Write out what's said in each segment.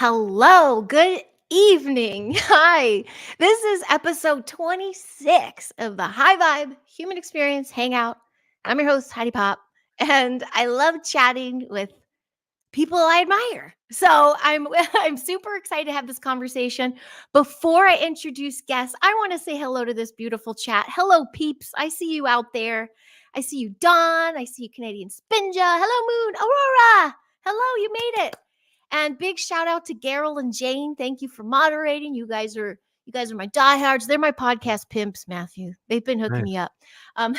Hello, good evening. Hi. This is episode 26 of the High Vibe Human Experience Hangout. I'm your host, Heidi Pop, and I love chatting with people I admire. So I'm I'm super excited to have this conversation. Before I introduce guests, I want to say hello to this beautiful chat. Hello, peeps. I see you out there. I see you, Dawn. I see you, Canadian Spinja. Hello, Moon. Aurora. Hello, you made it. And big shout out to Garrel and Jane. Thank you for moderating. You guys are my diehards. They're my podcast pimps, Matthew. They've been hooking me Nice. up. Um,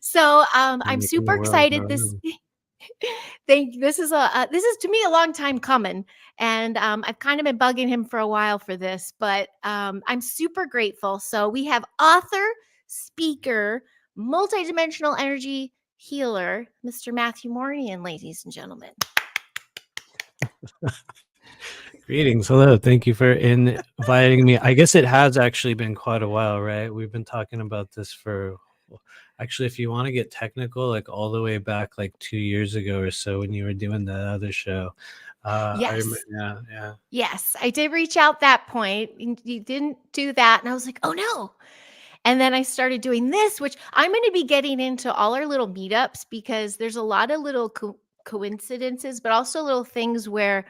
so You're I'm making super the world go excited. This round. this is to me a long time coming, and I've kind of been bugging him for a while for this, but I'm super grateful. So we have author, speaker, multidimensional energy healer, Mr. Matthew Mournian, ladies and gentlemen. Greetings. Hello. Thank you for inviting me. I guess it has actually been quite a while, right? We've been talking about this for, actually, if you want to get technical, like all the way back like 2 years ago or so when you were doing that other show. Yes. Yeah. Yes, I did reach out that point. You didn't do that, and I was like, oh no. And then I started doing this, which I'm going to be getting into all our little meetups because there's a lot of little coincidences, but also little things where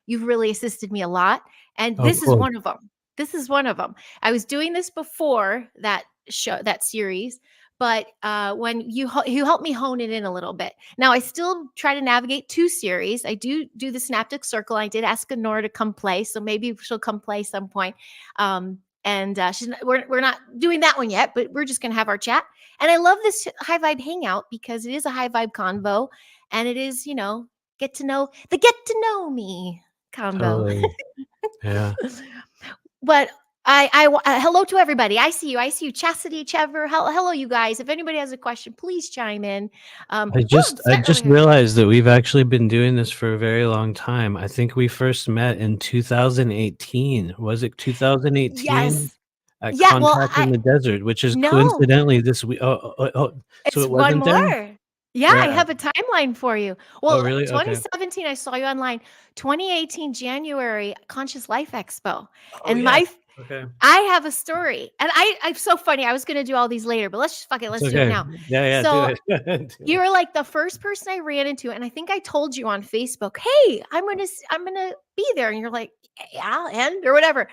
you've really assisted me a lot. And Oh, this is cool. one of them. This is one of them. I was doing this before that show, that series, but when you helped me hone it in a little bit. Now I still try to navigate two series. I do the Synaptic Circle. I did ask Honora to come play, so maybe she'll come play some point. And we're not doing that one yet, but we're just gonna have our chat. And I love this high vibe hangout because it is a high vibe convo, and it is get to know me combo. Totally. Yeah. But hello to everybody. I see you, Chastity, Trevor. Hello, you guys. If anybody has a question, please chime in. I just Start over here. realized that we've actually been doing this for a very long time. I think we first met in 2018. Was it 2018? Yes. At Yeah. Well, Contact in the Desert, which is no, coincidentally this week. So it's it one wasn't then? more. Yeah, I Right. have a timeline for you. Oh, Well, really? Okay. 2017, I saw you online. 2018 January, Conscious Life Expo, Oh, and yes. Okay. I have a story, and I'm so funny. I was gonna do all these later, but let's just fuck it. It's Let's do it okay. now. Yeah, do So it. Do you it. were like the first person I ran into, and I think I told you on Facebook, "Hey, I'm gonna be there," and you're like, "Yeah, and or whatever."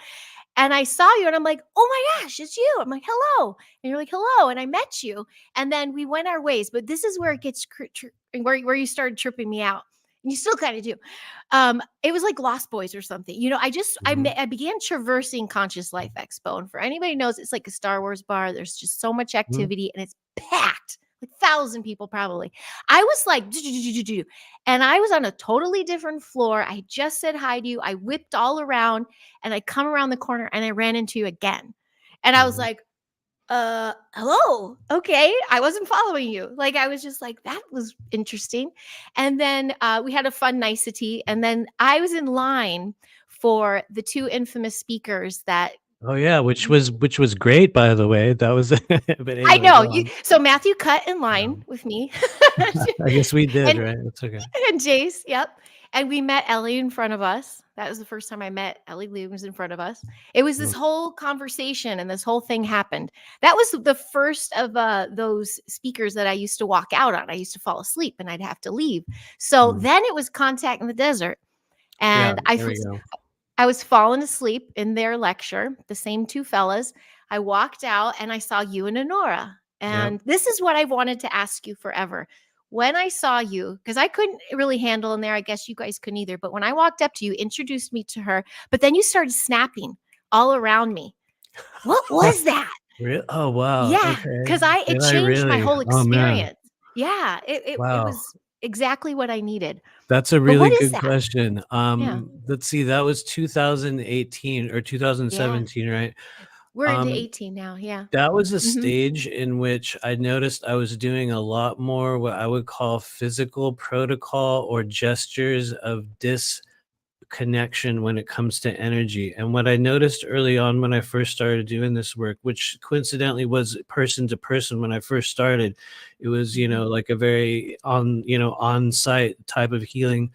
And I saw you, and I'm like, "Oh my gosh, it's you!" I'm like, "Hello," and you're like, "Hello," and I met you, and then we went our ways. But this is where it gets where you started tripping me out, and you still kind of do. It was like Lost Boys or something. Mhm. I began traversing Conscious Life Expo, and for anybody who knows, it's like a Star Wars bar. There's just so much Mhm. activity, and it's packed, like 1,000 people probably. I was like, and I was on a totally different floor. I just said hi to you. I whipped all around, and I come around the corner, and I ran into you again, and I was Mhm. like, hello. Okay. I wasn't following you. Like, I was just like, that was interesting. And then we had a fun nicety. And then I was in line for the two infamous speakers that Oh, yeah, which was great, by the way. That was but I anyway, know go you. on. So Matthew cut in line Um, with me I guess we did, and right? That's okay. and Jace. Yep. And we met Ellie in front of us. That was the first time I met Ellie Lee was in front of us. It was this Mm, whole conversation and this whole thing happened. That was the first of those speakers that I used to walk out on. I used to fall asleep and I'd have to leave. So mm. then it was Contact in the Desert. Yeah, And there we go. I was falling asleep in their lecture, the same two fellas. I walked out and I saw you and Honora. Yeah. And this is what I wanted to ask you forever. When I saw you, because I couldn't really handle in there, I guess you guys couldn't either. But when I walked up to you, introduced me to her, but then you started snapping all around me. What was that? Oh, wow, Yeah, okay. because it Did I changed my really? whole Oh, man. experience. Yeah, it Wow. was exactly what I needed. That's a But really what is good that? question. Yeah. Let's see, that was 2018 or Yeah. 2017, right? We're into Um, 18 now. Yeah. that was a Hmm. stage in which I noticed I was doing a lot more what I would call physical protocol or gestures of connection when it comes to energy. And what I noticed early on when I first started doing this work, which coincidentally was person to person when I first started, it was, Hmm. like a very on site type of healing,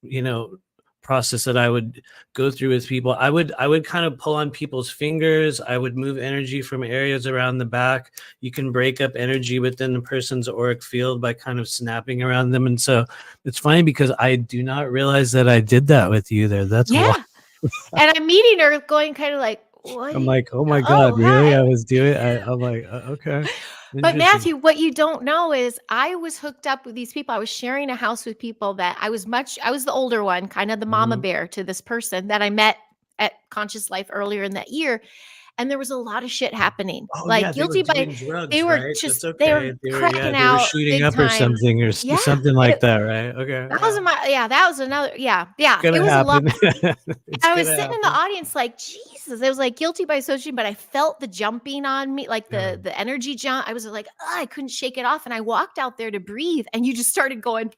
you know, process that I would go through with people. I would kind of pull on people's fingers. I would move energy from areas around the back. You can break up energy within the person's auric field by kind of snapping around them. And so it's funny because I do not realize that I did that with you there. That's Yeah. why And I'm meeting her going kind of like, what? I'm like, oh my God, Oh, really? hi. I was doing I'm like, okay. But Interesting. Matthew, what you don't know is I was hooked up with these people. I was sharing a house with people that I was the older one, kind of the mama Mhm. bear to this person that I met at Conscious Life earlier in that year. And there was a lot of shit happening. Oh Like yeah, they were guilty by doing drugs, they were right? That's just they were okay. cracking They were out shooting big up or time. something or Yeah. something like that, right? Okay, That yeah. was that was another yeah. It Gonna was a lot. happen. It's I was gonna sitting in the happen. audience like, Jesus, it was like guilty by association, but I felt the jumping on me, like Yeah. the energy jump. I was like, I couldn't shake it off. And I walked out there to breathe and you just started going.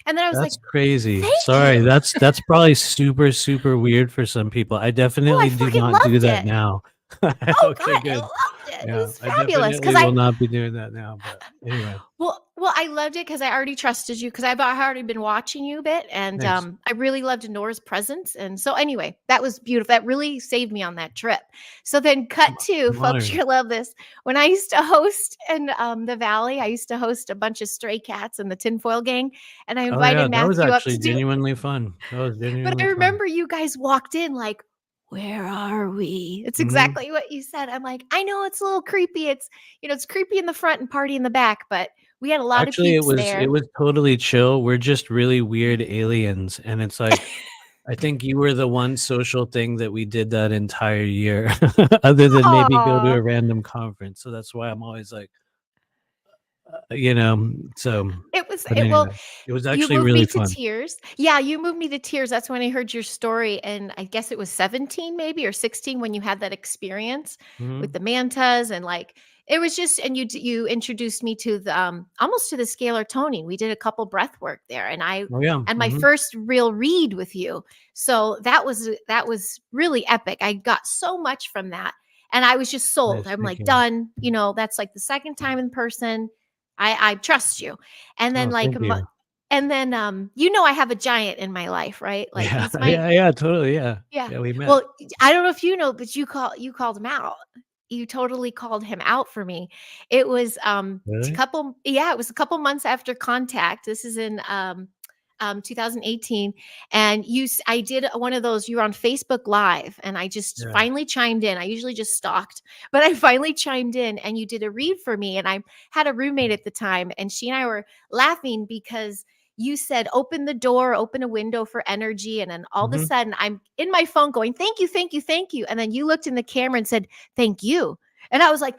And then I was like, That's crazy. thank Sorry, you. that's probably super, super weird for some people. I Oh, I definitely do fucking not do loved that it. now. Oh Okay, God, I good. loved it. It Yeah, was I fabulous. definitely will not be doing that now, but anyway, Well, I loved it because I already trusted you because I've already been watching you a bit, and nice. I really loved Nora's presence. And so, anyway, that was beautiful. That really saved me on that trip. So then, cut I'm to I'm folks, honored. you love this. When I used to host in the Valley, I used to host a bunch of stray cats in the tinfoil gang, and I Oh yeah, invited that was Matthew up actually to do. genuinely fun. That was But I genuinely fun. remember you guys walked in like, where are we? It's Mhm. exactly what you said. I'm like, I know it's a little creepy. It's, it's creepy in the front and party in the back, but we had a lot of Actually, peeps it there. was totally chill. We're just really weird aliens, and it's like I think you were the one social thing that we did that entire year, other than maybe go to Aw. a random conference. So that's why I'm always like, so It was but it well, anyway, it was you actually moved me really to fun. tears. Yeah, you moved me to tears. That's when I heard your story, and I guess it was 17 maybe or 16 when you had that experience with Mhm. the mantas and, like, it was just and you introduced me to the, almost to the scalar toning. We did a couple breath work there, and Oh, yeah. my Mhm. first real read with you. So that was really epic. I got so much from that, and I was just sold. Nice, I'm thank like, you. "Done." That's, like, the second time in person. I trust you. And then Oh, like thank you. I have a giant in my life, right? Like Yeah, he's my yeah, yeah, totally, yeah. yeah. Yeah, we met. Well, I don't know if you know, but you called him out. You totally called him out for me. It was Really? it was a couple months after contact. This is in 2018, and I did one of those. You were on Facebook Live, and I just Yeah. finally chimed in. I usually just stalked, but I finally chimed in, and you did a read for me. And I had a roommate at the time, and she and I were laughing because you said open the door, open a window for energy, and then all of a Mhm. sudden I'm in my phone going thank you, thank you, thank you, and then you looked in the camera and said thank you, and I was like,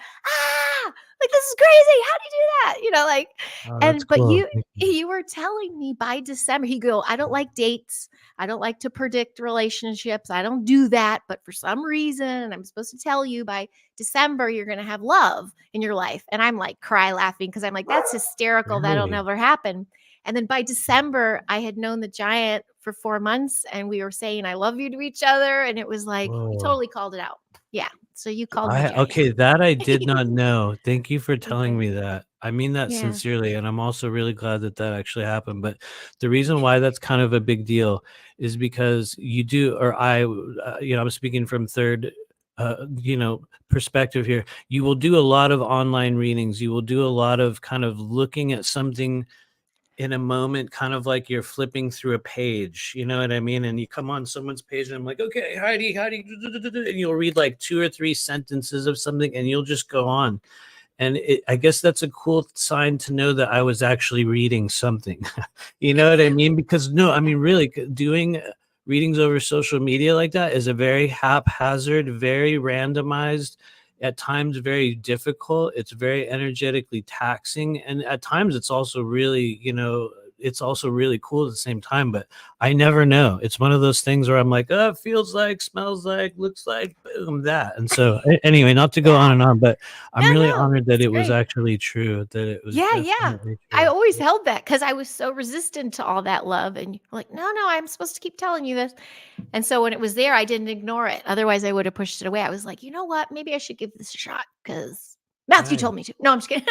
like, this is crazy. How do you do that? Like, Oh, that's and but cool. you Thank you. you were telling me by December, he go, I don't like dates. I don't like to predict relationships. I don't do that. But for some reason, I'm supposed to tell you by December, you're going to have love in your life. And I'm like, cry laughing because I'm like, that's hysterical. That'll Really? never happen. And then by December, I had known the giant for 4 months and we were saying, I love you to each other. And it was like, you Whoa. totally called it out. Yeah. So you called me I giant. okay, that I did not know. Thank you for Thank you. telling me that. I mean that Yeah. sincerely, and I'm also really glad that that actually happened. But the reason why that's kind of a big deal is because you do, or I'm speaking from third, perspective here. You will do a lot of online readings. You will do a lot of kind of looking at something in a moment, kind of like you're flipping through a page, you know what I mean? And you come on someone's page and I'm like, okay, Heidi, and you'll read like 2 or 3 sentences of something and you'll just go on. And I guess that's a cool sign to know that I was actually reading something. You know what I mean? Because no, I mean, really, doing readings over social media like that is a very haphazard, very randomized, at times very difficult. It's very energetically taxing. And at times it's also really, it's also really cool at the same time. But I never know. It's one of those things where I'm like, oh, it feels like, smells like, looks like, boom, that. And so, anyway, not to go on Yeah. and on, but I'm No, really no. honored that It's it was great. actually true, that it was Yeah, yeah. definitely I true. always held that because I was so resistant to all that love. And you're like, no, no, I'm supposed to keep telling you this. And so when it was there, I didn't ignore it. Otherwise, I would have pushed it away. I was like, you know what? Maybe I should give this a shot because Matthew Right. told me to. No, I'm just kidding.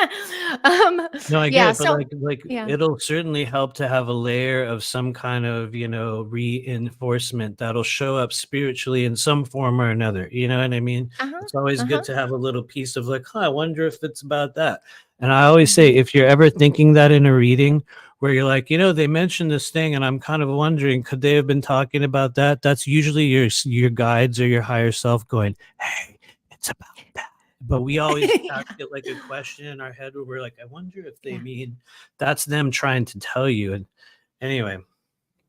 um, No, I get yeah. it, but So like yeah. it'll certainly help to have a layer of some kind of, reinforcement that'll show up spiritually in some form or another. You know what I mean? Uh huh. It's always Uh good huh. to have a little piece of like, I wonder if it's about that. And I always say, Hmm. if you're ever thinking that in a reading where you're like, they mentioned this thing and I'm kind of wondering, could they have been talking about that? That's usually your guides or your higher self going, hey, it's about that. But we always ask Yeah. it like a question in our head where we're like, I wonder if they Yeah. mean that's them trying to tell you. And anyway,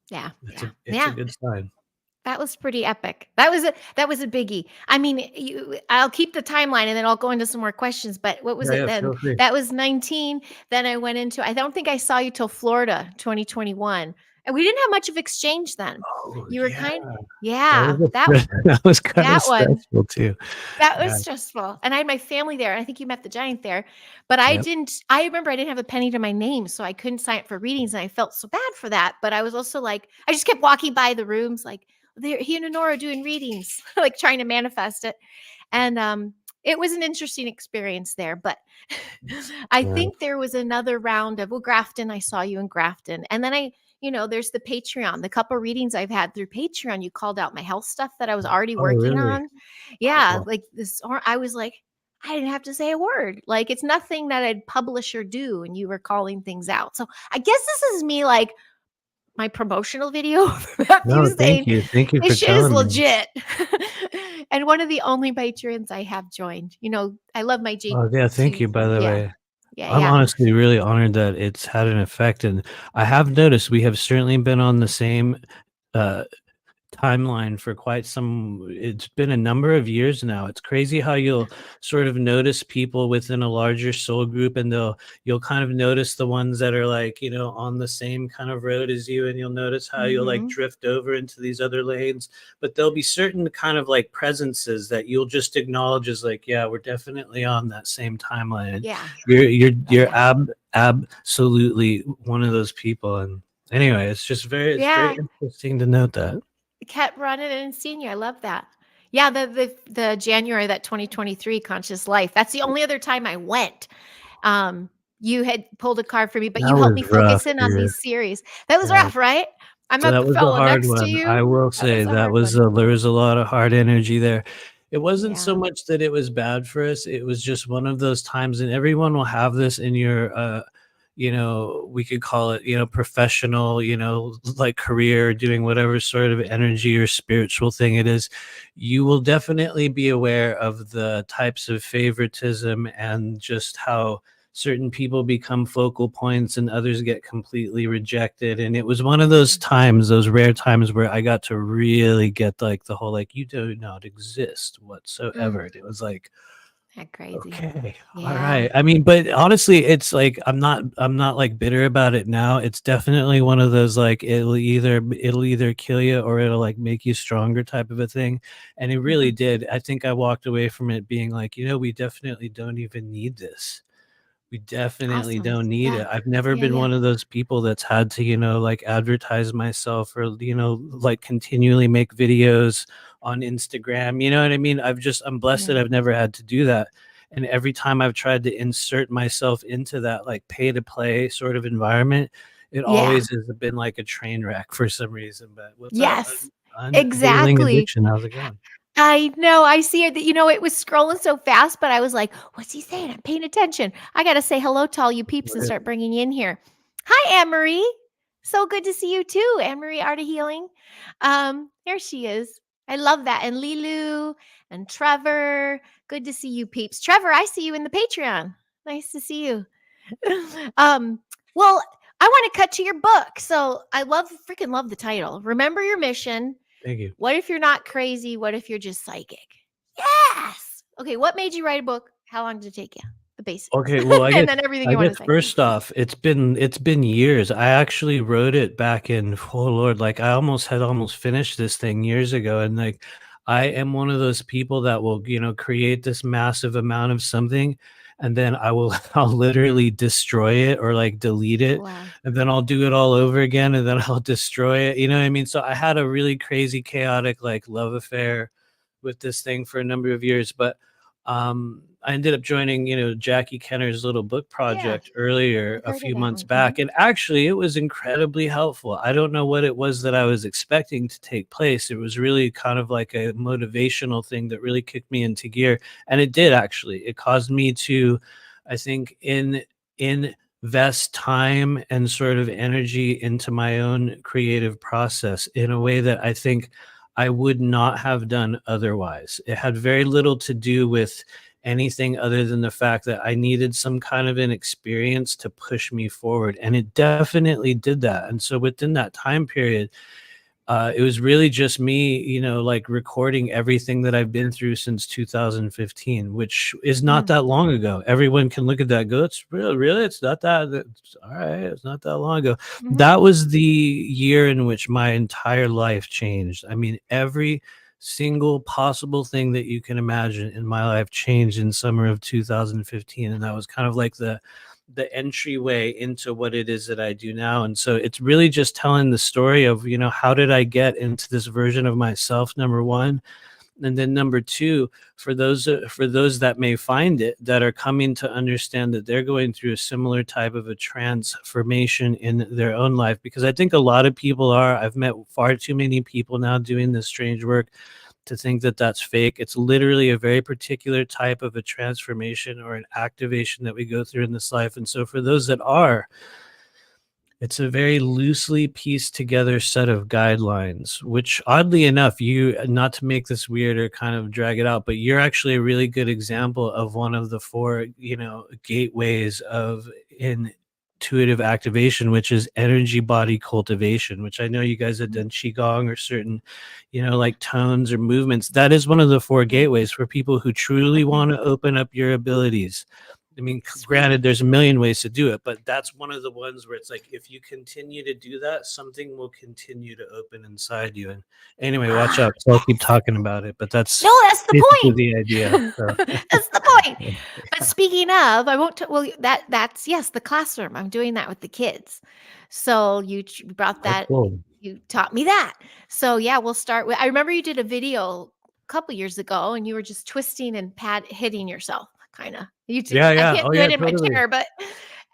Yeah. it's a Yeah. it's a Yeah. good sign. That was pretty epic. That was a biggie. I mean, I'll keep the timeline and then I'll go into some more questions. But what was Yeah, it yeah, then? feel free. That was 19. Then I went into. I don't think I saw you till Florida, 2021, and we didn't have much of exchange then. Oh You were yeah. kind. That Yeah, was a that that was kind of that one. stressful too. That was Yeah. stressful, and I had my family there, and I think you met the giant there, but Yep. I remember I didn't have a penny to my name, so I couldn't sign up for readings, and I felt so bad for that, but I was also like I just kept walking by the rooms like, "There he and Honora are doing readings," like, trying to manifest it, and, it was an interesting experience there, but I Yeah. think there was another round of Grafton, I saw you in Grafton, and then there's the Patreon, the couple readings I've had through Patreon, you called out my health stuff that I was already Oh, working really? on. Yeah, Cool. like this, or I was like, I didn't have to say a word. Like it's nothing that I'd publish or do, and you were calling things out. So I guess this is me like my promotional video for Matthew No, thank saying you. Thank you this for shit is telling me. legit. And one of the only patrons I have joined. I love my Oh, yeah, thank JT. you, by the Yeah, way. yeah, I'm yeah. honestly really honored that it's had an effect, and I have noticed we have certainly been on the same, uh timeline for quite some it's been a number of years now. It's crazy how you'll sort of notice people within a larger soul group, and you'll kind of notice the ones that are like, on the same kind of road as you, and you'll notice how you'll like Hmm. drift over into these other lanes. But there'll be certain kind of like presences that you'll just acknowledge as like, yeah, we're definitely on that same timeline. And Yeah. you're Oh yeah. absolutely one of those people. And anyway, it's very Yeah. interesting to note that. Kept running and seeing you. I love that. Yeah, the January, that 2023 Conscious Life. That's the only other time I went. Um, you had pulled a card for me, but That you helped was me rough, focus in on dude. these series. That was Yeah, rough, right? I'm not that the was a fellow hard next to one. I you. will That was say a that hard was one. there was a lot of hard energy there. It wasn't so Yeah. much that it was bad for us. It was just one of those times, and everyone will have this in your, we could call it, professional, like career, doing whatever sort of energy or spiritual thing it is. You will definitely be aware of the types of favoritism and just how certain people become focal points and others get completely rejected. And it was one of those Mhm. times, those rare times where I got to really get like the whole, like, you do not exist Mm, whatsoever. And it was like, that crazy. okay, all Yeah. right. I mean, but honestly, it's like I'm not like bitter about it now. It's definitely one of those like it'll either kill you or it'll like make you stronger type of a thing. And it really Mhm. did. I think I walked away from it being like, we definitely don't even need this. We definitely Awesome. don't need Yeah. it. I've never Yeah. been Yeah. one of those people that's had to, like advertise myself or, like continually make videos on Instagram. You know what I mean? I'm blessed that Yeah. I've never had to do that. And every time I've tried to insert myself into that like pay to play sort of environment, it Yeah. always has been like a train wreck for some reason. But what's up? Yes. Unveiling Exactly. addiction. How's it going? I know. I see it. It was scrolling so fast, but I was like, "What's he saying?" I'm paying attention. I got to say hello to all you peeps and start bringing you in here. Hi, Anne Marie. So good to see you too, Anne Marie, Art of Healing. There she is. I love that. And Lilu and Trevor. Good to see you, peeps. Trevor, I see you in the Patreon. Nice to see you. um, well, I want to cut to your book. So I freaking love the title. Remember your mission. Thank you. What if you're not crazy? What if you're just psychic? Yes. Okay. What made you write a book? How long did it take you? The basics. Okay, well, I And guess then everything I you want guess to say. first off, it's been years. I actually wrote it back in, oh Lord, like I almost finished this thing years ago. And like I am one of those people that will, create this massive amount of something, and then I'll literally destroy it or like delete Oh, it, wow. and then I'll do it all over again, and then I'll destroy it. You know what I mean? So I had a really crazy, chaotic like love affair with this thing for a number of years. But I ended up joining, Jackie Kenner's little book Yeah, project earlier I've a heard of few that months one. back. And actually, it was incredibly helpful. I don't know what it was that I was expecting to take place. It was really kind of like a motivational thing that really kicked me into gear. And it did actually. It caused me to, I think, invest time and sort of energy into my own creative process in a way that I think I would not have done otherwise. It had very little to do with anything other than the fact that I needed some kind of an experience to push me forward. And it definitely did that. And so within that time period, it was really just me, like recording everything that I've been through since 2015, which is not Mm, that long ago. Everyone can look at that, go, it's really, it's not it's all right. It's not that long ago. mhm. That was the year in which my entire life changed. I mean, every single possible thing that you can imagine in my life changed in summer of 2015. And that was kind of like the entryway into what it is that I do now. And so it's really just telling the story of, how did I get into this version of myself, number one. And then number two, for those that may find it, that are coming to understand that they're going through a similar type of a transformation in their own life, because I think a lot of people are. I've met far too many people now doing this strange work to think that that's fake. It's literally a very particular type of a transformation or an activation that we go through in this life. And so for those that are, it's a very loosely pieced together set of guidelines, which oddly enough, you, not to make this weird or kind of drag it out, but you're actually a really good example of one of the four, gateways of intuitive activation, which is energy body cultivation, which I know you guys have done Qigong or certain, like tones or movements. That is one of the four Yeah. gateways for people who truly Okay. want to open up your abilities. I mean, Sweet. granted, there's a million ways to do it, but that's one of the ones where it's like, if you continue to do that, something will continue to open inside you. And anyway, watch Ah, out. So I'll keep yes. talking about it, but that's No, that's the basically point. the idea. So, That's the point. But speaking of, I won't. Well, that's yes, the classroom. I'm doing that with the kids. So you brought oh, that. cool. You taught me that. So yeah, we'll start with. I remember you did a video a couple years ago, and you were just twisting and hitting yourself, kind of. Yeah, I yeah. can't Oh, do yeah, it in my totally. chair, but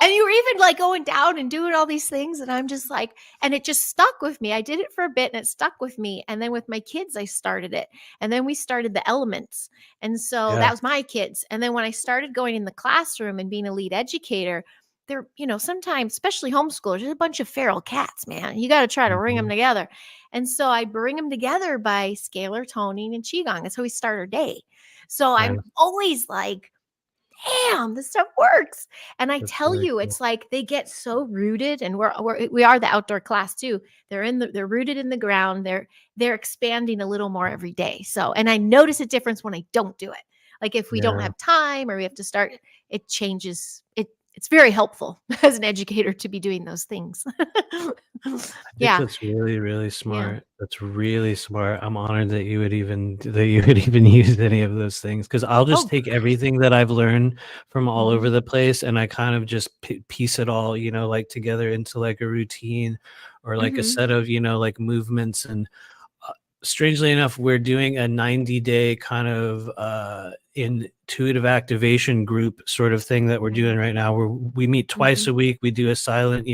and you were even like going down and doing all these things, and I'm just like, and it just stuck with me. I did it for a bit, and it stuck with me. And then with my kids, I started it, and then we started the elements. And so Yeah. that was my kids. And then when I started going in the classroom and being a lead educator, there, sometimes, especially homeschoolers, there's a bunch of feral cats, man. You got to try to bring them Mhm. together. And so I bring them together by scalar toning and qigong. That's how we start our day. So Yeah, I'm always like, damn, this stuff works. And I that's tell really you, cool. it's like they get so rooted, and we are the outdoor class too. They're rooted in the ground. They're expanding a little more every day. So, and I notice a difference when I don't do it. Like if we don't Yeah. have time or we have to start, it changes. It's very helpful as an educator to be doing those things. I think Yeah. that's really, really Yeah. smart. That's really smart. I'm honored that you would even use any of those things, because I'll just Oh. take everything that I've learned from all Mhm. over the place and I kind of just piece it all, like together into like a routine or like a Mhm. set of, like movements. And strangely enough, we're doing a 90-day kind of intuitive activation group sort of thing that we're doing right now, where we meet twice Mhm. a week. We do a silent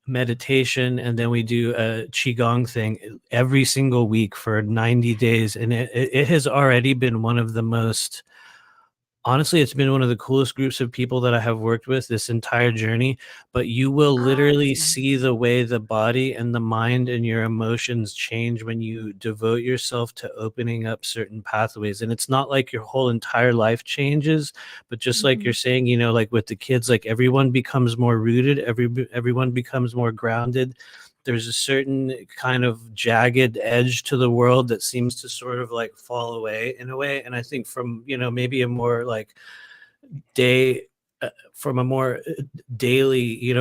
meditation, and then we do a qigong thing every single week for 90 days. And it has already been one of the most, honestly, it's been one of the coolest groups of people that I have worked with this entire journey. But you will literally Awesome. see the way the body and the mind and your emotions change when you devote yourself to opening up certain pathways. And it's not like your whole entire life changes, but just like you're Mhm. saying, like with the kids, like everyone becomes more rooted, everyone becomes more grounded. There's a certain kind of jagged edge to the world that seems to sort of like fall away in a way. And I think from, maybe a more like day, from a more daily,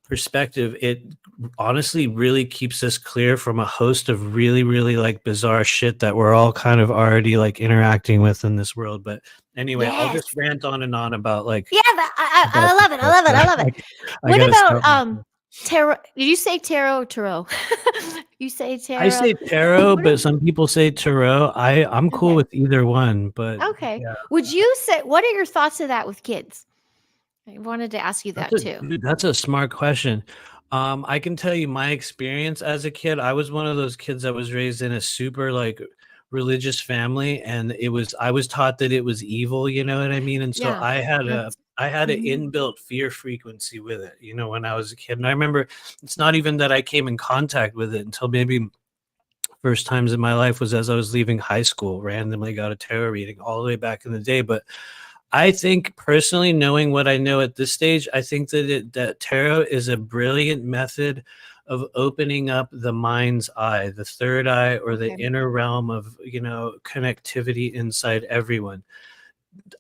perspective, it honestly really keeps us clear from a host of really, really like bizarre shit that we're all kind of already like interacting with in this world. But anyway, I'll just Yes. rant on and on about like Yeah, I about love this it. I stuff. love it. But I love it. I What gotta about stop myself. tarot? Did you say tarot? Tarot. You say I tarot. say tarot, What but do some people say tarot. I'm cool Okay. with either one, but Okay. yeah. Would you say what are your thoughts of that with kids? I wanted to ask you That's that a too. dude, that's a smart question. I can tell you my experience as a kid. I was one of those kids that was raised in a super like religious family, and I was taught that it was evil, you know what I mean? And so Yeah. That's I had an mhm. inbuilt fear frequency with it, you know, when I was a kid. And I remember it's not even that I came in contact with it until maybe first times in my life was as I was leaving high school, randomly got a tarot reading all the way back in the day. But I think personally, knowing what I know at this stage, I think that tarot is a brilliant method of opening up the mind's eye, the third eye, or the Okay. inner realm of, you know, connectivity inside everyone.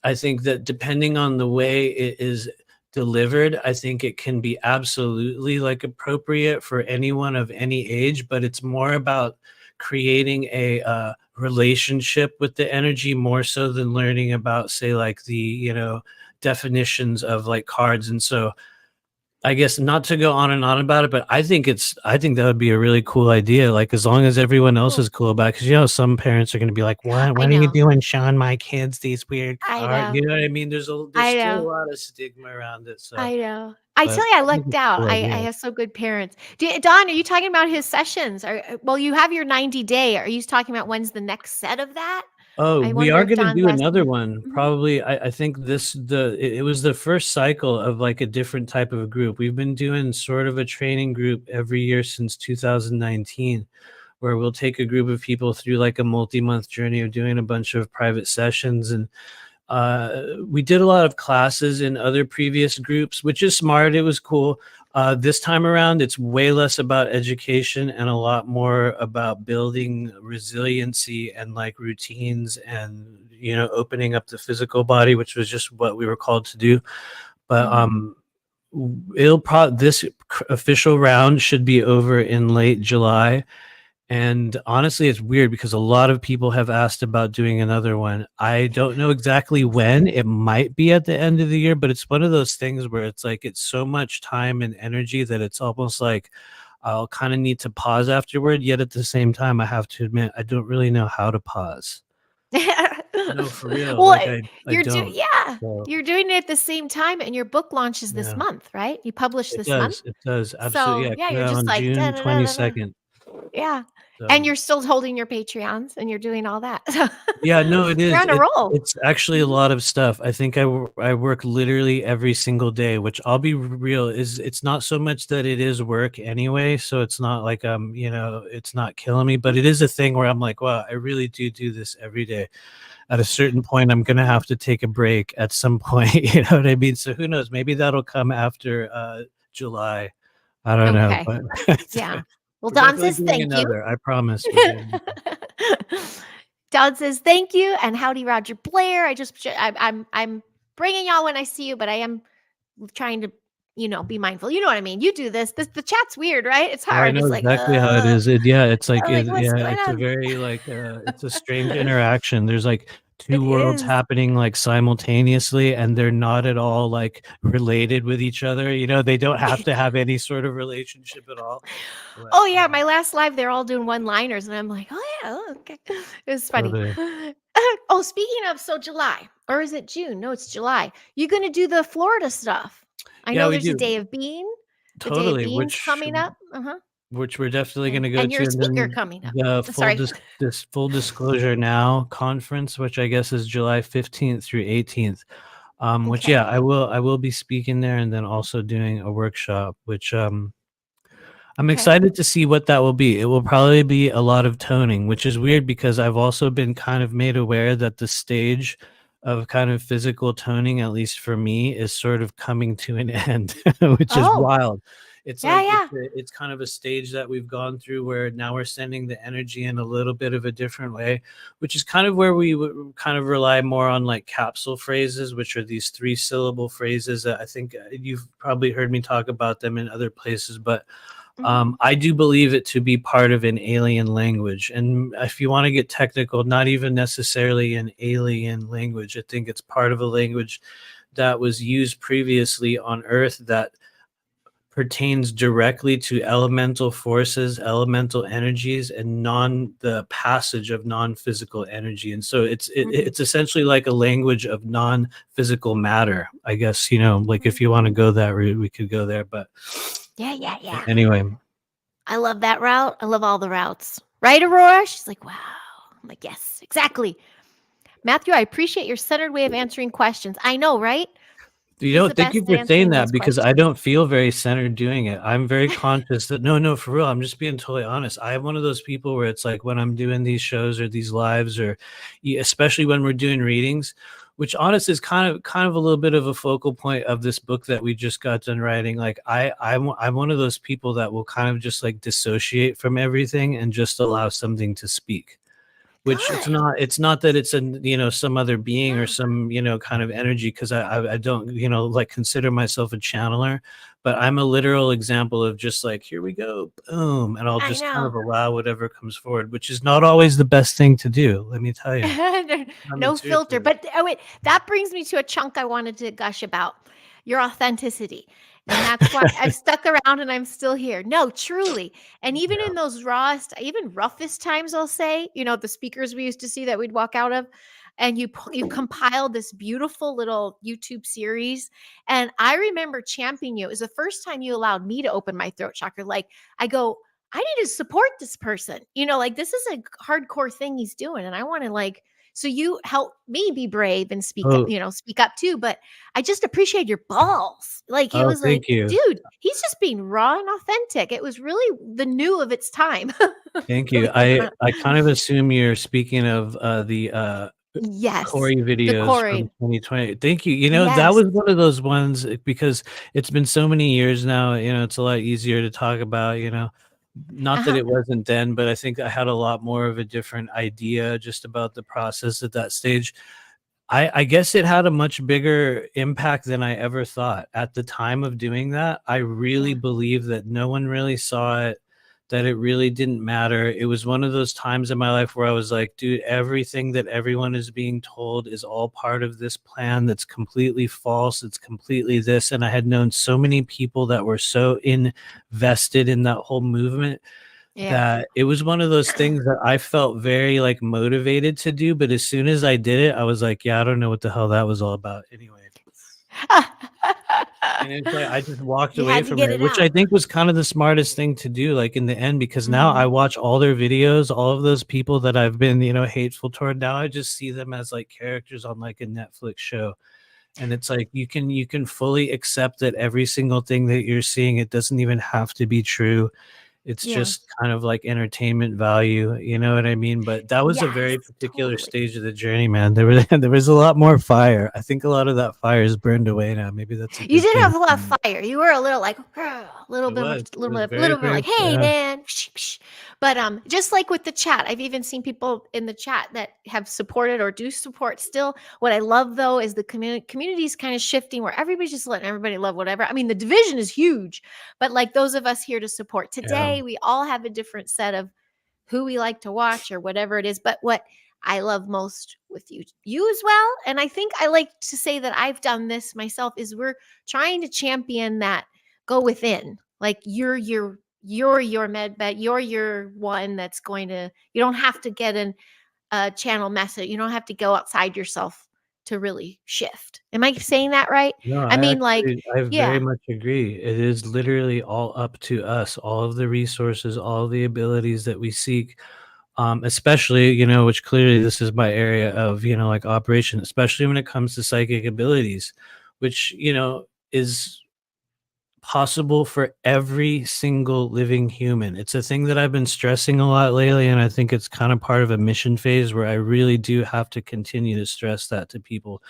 I think that depending on the way it is delivered, I think it can be absolutely like appropriate for anyone of any age, but it's more about creating a relationship with the energy more so than learning about, say, like the, you know, definitions of like cards. And so I guess not to go on and on about it, but I think that would be a really cool idea. Like as long as everyone else Cool. is cool about it, because you know some parents are going to be like, "What? I What are you know. doing, showing my kids these weird I cards?" know. You know what I mean? There's I still a know. lot of stigma around it. So, I know. I but tell you, I I think lucked it's a out. cool I idea. have so good parents. Don, are you talking about his sessions? Well, you have your 90-day. Are you talking about when's the next set of that? Oh, I we wonder are if gonna Don's do another asking. one. Mhm. Probably, I think it was the first cycle of like a different type of a group. We've been doing sort of a training group every year since 2019, where we'll take a group of people through like a multi-month journey of doing a bunch of private sessions. And we did a lot of classes in other previous groups, which is smart. It was cool. This time around, it's way less about education and a lot more about building resiliency and like routines and, you know, opening up the physical body, which was just what we were called to do. But Mhm. it'll probably this official round should be over in late July. And honestly, it's weird because a lot of people have asked about doing another one. I don't know exactly when. It might be at the end of the year, but it's one of those things where it's like it's so much time and energy that it's almost like I'll kind of need to pause afterward. Yet at the same time, I have to admit I don't really know how to pause. No, for real. Well, Like I don't. yeah, So you're doing it at the same time, and your book launches this yeah, month, right? You publish it this month? does. It does. Absolutely. So, Yeah, yeah, coming you're out just on like, "Da, June da, da, da, da." 22nd. Yeah, and So you're still holding your Patreons, and you're doing all that. yeah, no, it You're is. on a roll. It's actually a Mhm. lot of stuff. I think I work literally every single day, which I'll be real is it's not so much that it is work anyway, so it's not like you know, it's not killing me, but it is a thing where I'm like, wow, I really do this every day. At a certain point, I'm gonna have to take a break at some point, you know what I mean? So who knows? Maybe that'll come after July. I don't know, Okay, but yeah. Well, we're Don definitely says doing thank you. another. I promise we're doing another. Don says thank you, and howdy, Roger Blair. I'm bringing y'all when I see you, but I am trying to, be mindful. You know what I mean? You do this. The chat's weird, right? It's Oh, I hard. know It's like, exactly how it is. Yeah, it's like like what's yeah, going it's a on? very like it's a strange interaction. There's like It two worlds is. happening like simultaneously and they're not at all like related with each other. You know, they don't have to have any sort of relationship at all. But Oh yeah, yeah, my last live, they're all doing one-liners, and I'm like, oh yeah, oh, okay. It was funny. totally. Oh, speaking of, so July, or is it June? No, it's July. You gonna do the Florida stuff? I Yeah, know we there's a do. day of bean. The day of Totally, beans coming up. Uh-huh. which we're definitely going And to go and you're to, a and speaker then coming up. the Sorry. this full disclosure now conference, which I guess is July 15th through 18th. Which yeah, Okay. I will be speaking there and then also doing a workshop, which I'm Okay. excited to see what that will be. It will probably be a lot of toning, which is weird because I've also been kind of made aware that the stage of kind of physical toning, at least for me, is sort of coming to an end, which is Oh, wild. It's yeah, like yeah. it's kind of a stage that we've gone through where now we're sending the energy in a little bit of a different way, which is kind of where we kind of rely more on like capsule phrases, which are these 3-syllable phrases that I think you've probably heard me talk about them in other places, but Mhm. I do believe it to be part of an alien language. And if you want to get technical, not even necessarily an alien language. I think it's part of a language that was used previously on Earth that pertains directly to elemental forces, elemental energies, and the passage of non-physical energy. And so it's essentially like a language of non-physical matter, I guess. Like if you want to go that route, we could go there. But Yeah. anyway, I love that route. I love all the routes. Right, Aurora? She's like, wow. I'm like, yes, exactly. Matthew, I appreciate your centered way of answering questions. I know, right? He's the thank you best at for saying answering that, those because I questions. don't feel very centered doing it. I'm very conscious that no, for real. I'm just being totally honest. I'm one of those people where it's like when I'm doing these shows or these lives, or especially when we're doing readings, which honestly is kind of a little bit of a focal point of this book that we just got done writing. Like I'm one of those people that will kind of just like dissociate from everything and just allow something to speak. Which Good. it's not that it's some other being or Yeah. some kind of energy, because I don't like consider myself a channeler, but I'm a literal example of just like, here we go, boom, and I'll I just kind know. of allow whatever comes forward, which is not always the best thing to do, let me tell you. I mean, No filter. seriously. But wait, that brings me to a chunk I wanted to gush about, your authenticity. And that's why I've stuck around and I'm still here. No, truly. And even Yeah. in those rawest, even roughest times, I'll say, the speakers we used to see that we'd walk out of, and you compiled this beautiful little YouTube series. And I remember championing you. It was the first time you allowed me to open my throat chakra. Like, I go, I need to support this person. Like, this is a hardcore thing he's doing. And I want to, like, so you help me be brave and speak Oh, speak up too. But I just appreciate your balls. Like, it was like, thank you. dude, he's just being raw and authentic. It was really the new of its time. Thank you. Believe it or I not. kind of assume you're speaking of the Yes. Corey The videos from Corey. 2020. Thank you. That Yes. was one of those ones, because it's been so many years now, it's a lot easier to talk about, not that Uh-huh. it wasn't then, but I think I had a lot more of a different idea just about the process at that stage. I guess it had a much bigger impact than I ever thought. At the time of doing that, I really Yeah. believe that no one really saw it, that it really didn't matter. It was one of those times in my life where I was like, dude, everything that everyone is being told is all part of this plan that's completely false. It's completely this. And I had known so many people that were so invested in that whole movement Yeah. that it was one of those things that I felt very like motivated to do. But as soon as I did it, I was like, yeah, I don't know what the hell that was all about anyway. And it's like I just walked You away had to from get it, it which I out. think was kind of the smartest thing to do, like in the end, because now I Mhm. watch all their videos, all of those people that I've been, hateful toward. Now I just see them as like characters on like a Netflix show. And it's like you can fully accept that every single thing that you're seeing, it doesn't even have to be true. It's Yeah. just kind of like entertainment value, you know what I mean? But that was a Yes, very particular totally. stage of the journey, man. There was a lot more fire. I think a lot of that fire is burned away now. Maybe that's a You good did thing. have a lot of fire. You were a little like, a little It bit, was. It was very, little bit very, like, hey yeah. man, psh, psh. But just like with the chat, I've even seen people in the chat that have supported or do support still. What I love though is the community is kind of shifting where everybody's just letting everybody love whatever. I mean, the division is huge, but like those of us here to support Yeah. today, we all have a different set of who we like to watch or whatever it is. But what I love most with you as well, and I think I like to say that I've done this myself, is we're trying to champion that go within. Like you're your med bet, you're your one that's going to, you don't have to get in a channel message. You don't have to go outside yourself to really shift. Am I saying that right? No, I mean, like, I very yeah. much agree. It is literally all up to us, all of the resources, all of the abilities that we seek. Especially, which clearly this is my area of, like operation, especially when it comes to psychic abilities, which, is possible for every single living human. It's a thing that I've been stressing a lot lately, and I think it's kind of part of a mission phase where I really do have to continue to stress that to people,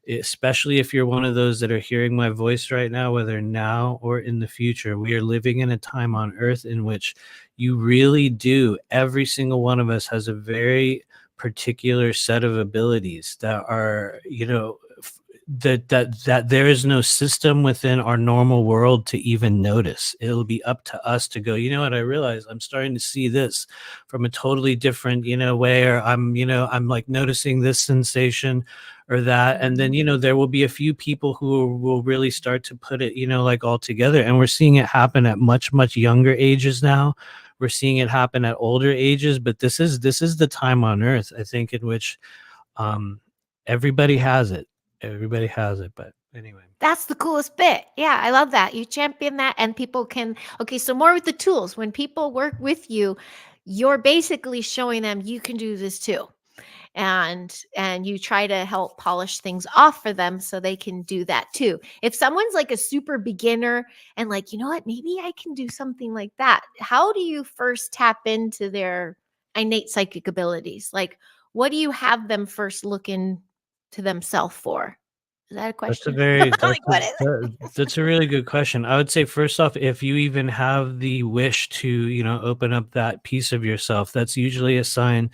especially if you're one of those that are hearing my voice right now, whether now or in the future. We are living in a time on earth in which you really do, every single one of us has a very particular set of abilities that are, that there is no system within our normal world to even notice. It'll be up to us to go, you know what, I realize I'm starting to see this from a totally different, way, or I'm like noticing this sensation, or that. And then, there will be a few people who will really start to put it, like all together. And we're seeing it happen at much, much younger ages now. We're seeing it happen at older ages, but this is the time on earth, I think, in which um everybody has it. Everybody has it. But anyway. That's the coolest bit. Yeah, I love that. You champion that and people can okay, so more with the tools. When people work with you, you're basically showing them you can do this too. And you try to help polish things off for them so they can do that too. If someone's like a super beginner and like, you know what, maybe I can do something like that. How do you first tap into their innate psychic abilities? Like, what do you have them first look into themselves for? Is that a That's a question? very Like, what is it? that's a really good question. I would say first off, if you even have the wish to, open up that piece of yourself, that's usually a sign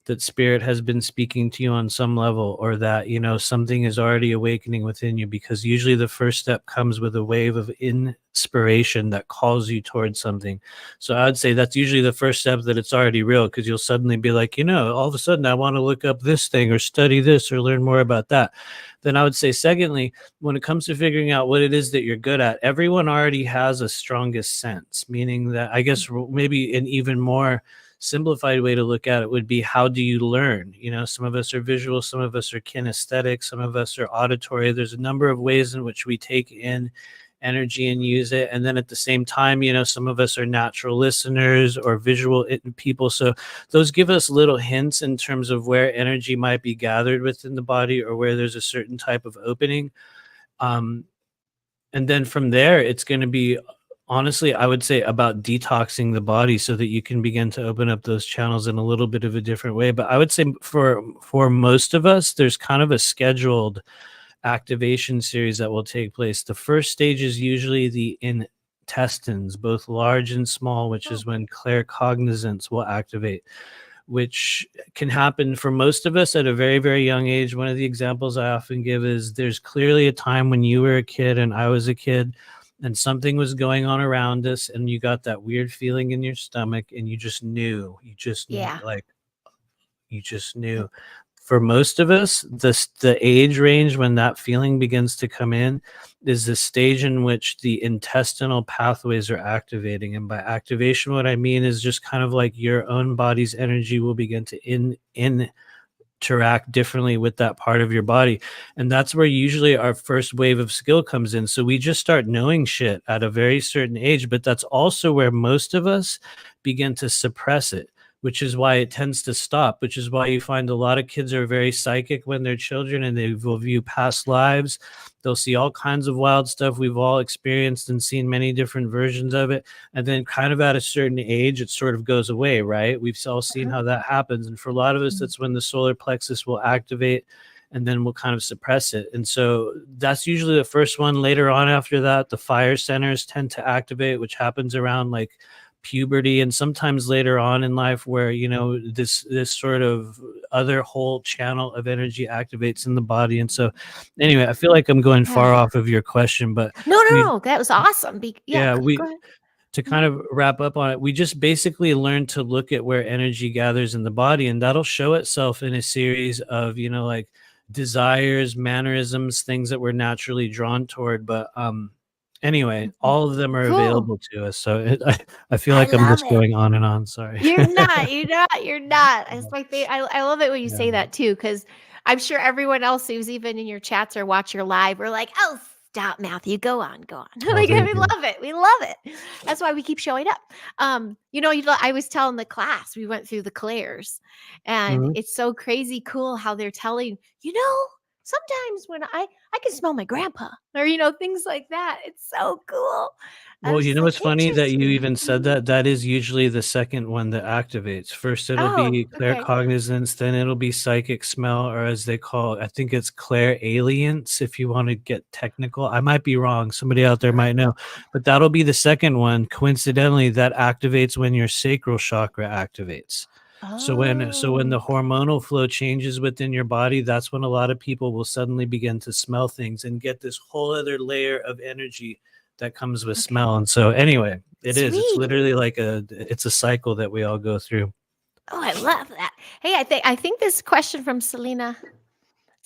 that spirit has been speaking to you on some level, or that, something is already awakening within you, because usually the first step comes with a wave of inspiration that calls you towards something. So I would say that's usually the first step, that it's already real, because you'll suddenly be like, all of a sudden I want to look up this thing or study this or learn more about that. Then I would say, secondly, when it comes to figuring out what it is that you're good at, everyone already has a strongest sense, meaning that, I guess, maybe an even more simplified way to look at it would be, how do you learn? Some of us are visual, some of us are kinesthetic, some of us are auditory. There's a number of ways in which we take in energy and use it. And then at the same time, some of us are natural listeners or visual people. So those give us little hints in terms of where energy might be gathered within the body, or where there's a certain type of opening. And then from there, it's going to be, honestly, I would say, about detoxing the body so that you can begin to open up those channels in a little bit of a different way. But I would say for most of us, there's kind of a scheduled activation series that will take place. The first stage is usually the intestines, both large and small, which is when claircognizance will activate, which can happen for most of us at a very, very young age. One of the examples I often give is, there's clearly a time when you were a kid and I was a kid, and something was going on around us, and you got that weird feeling in your stomach, and you just knew, Yeah. like, you just knew. For most of us, the age range when that feeling begins to come in is the stage in which the intestinal pathways are activating. And by activation, what I mean is just kind of like your own body's energy will begin to interact differently with that part of your body. And that's where usually our first wave of skill comes in. So we just start knowing shit at a very certain age, but that's also where most of us begin to suppress it, which is why it tends to stop, which is why you find a lot of kids are very psychic when they're children, and they will view past lives. They'll see all kinds of wild stuff. We've all experienced and seen many different versions of it. And then kind of at a certain age, it sort of goes away, right? We've all seen how that happens. And for a lot of us, that's when the solar plexus will activate, and then we'll kind of suppress it. And so that's usually the first one. Later on after that, the fire centers tend to activate, which happens around like puberty, and sometimes later on in life, where this sort of other whole channel of energy activates in the body. And so anyway, I feel like I'm going Yeah. far off of your question, but No, we that was awesome. yeah, Go ahead. to kind of wrap up on it, we just basically learn to look at where energy gathers in the body, and that'll show itself in a series of like desires, mannerisms, things that we're naturally drawn toward. But anyway, all of them are Cool. available to us. So I feel I like I'm love just it. going on and on. Sorry. You're not. You're not. You're not. It's my favorite. I love it when you Yeah. say that too, because I'm sure everyone else who's even in your chats or watch your live, we're like, oh, stop, Matthew. Go on, go on. Oh, Like, thank we you. love it. We love it. That's why we keep showing up. I was telling the class, we went through the Clairs, and Mhm. it's so crazy cool how they're telling, sometimes when I can smell my grandpa, or things like that. It's so cool. I Well, was just like, what's funny that you interesting. even said Mhm. that? That is usually the second one that activates. First, it'll Oh, be okay. claircognizance, then it'll be psychic smell, or as they call it, I think it's clairalience, if you want to get technical. I might be wrong. Somebody out there might know. But that'll be the second one. Coincidentally, that activates when your sacral chakra activates. So when the Oh, hormonal flow changes within your body, that's when a lot of people will suddenly begin to smell things and get this whole other layer of energy that comes with okay. smell. And so anyway, it's Sweet. literally like it's a cycle that we all go through. Oh, I love that. Hey, I think this question from Selena.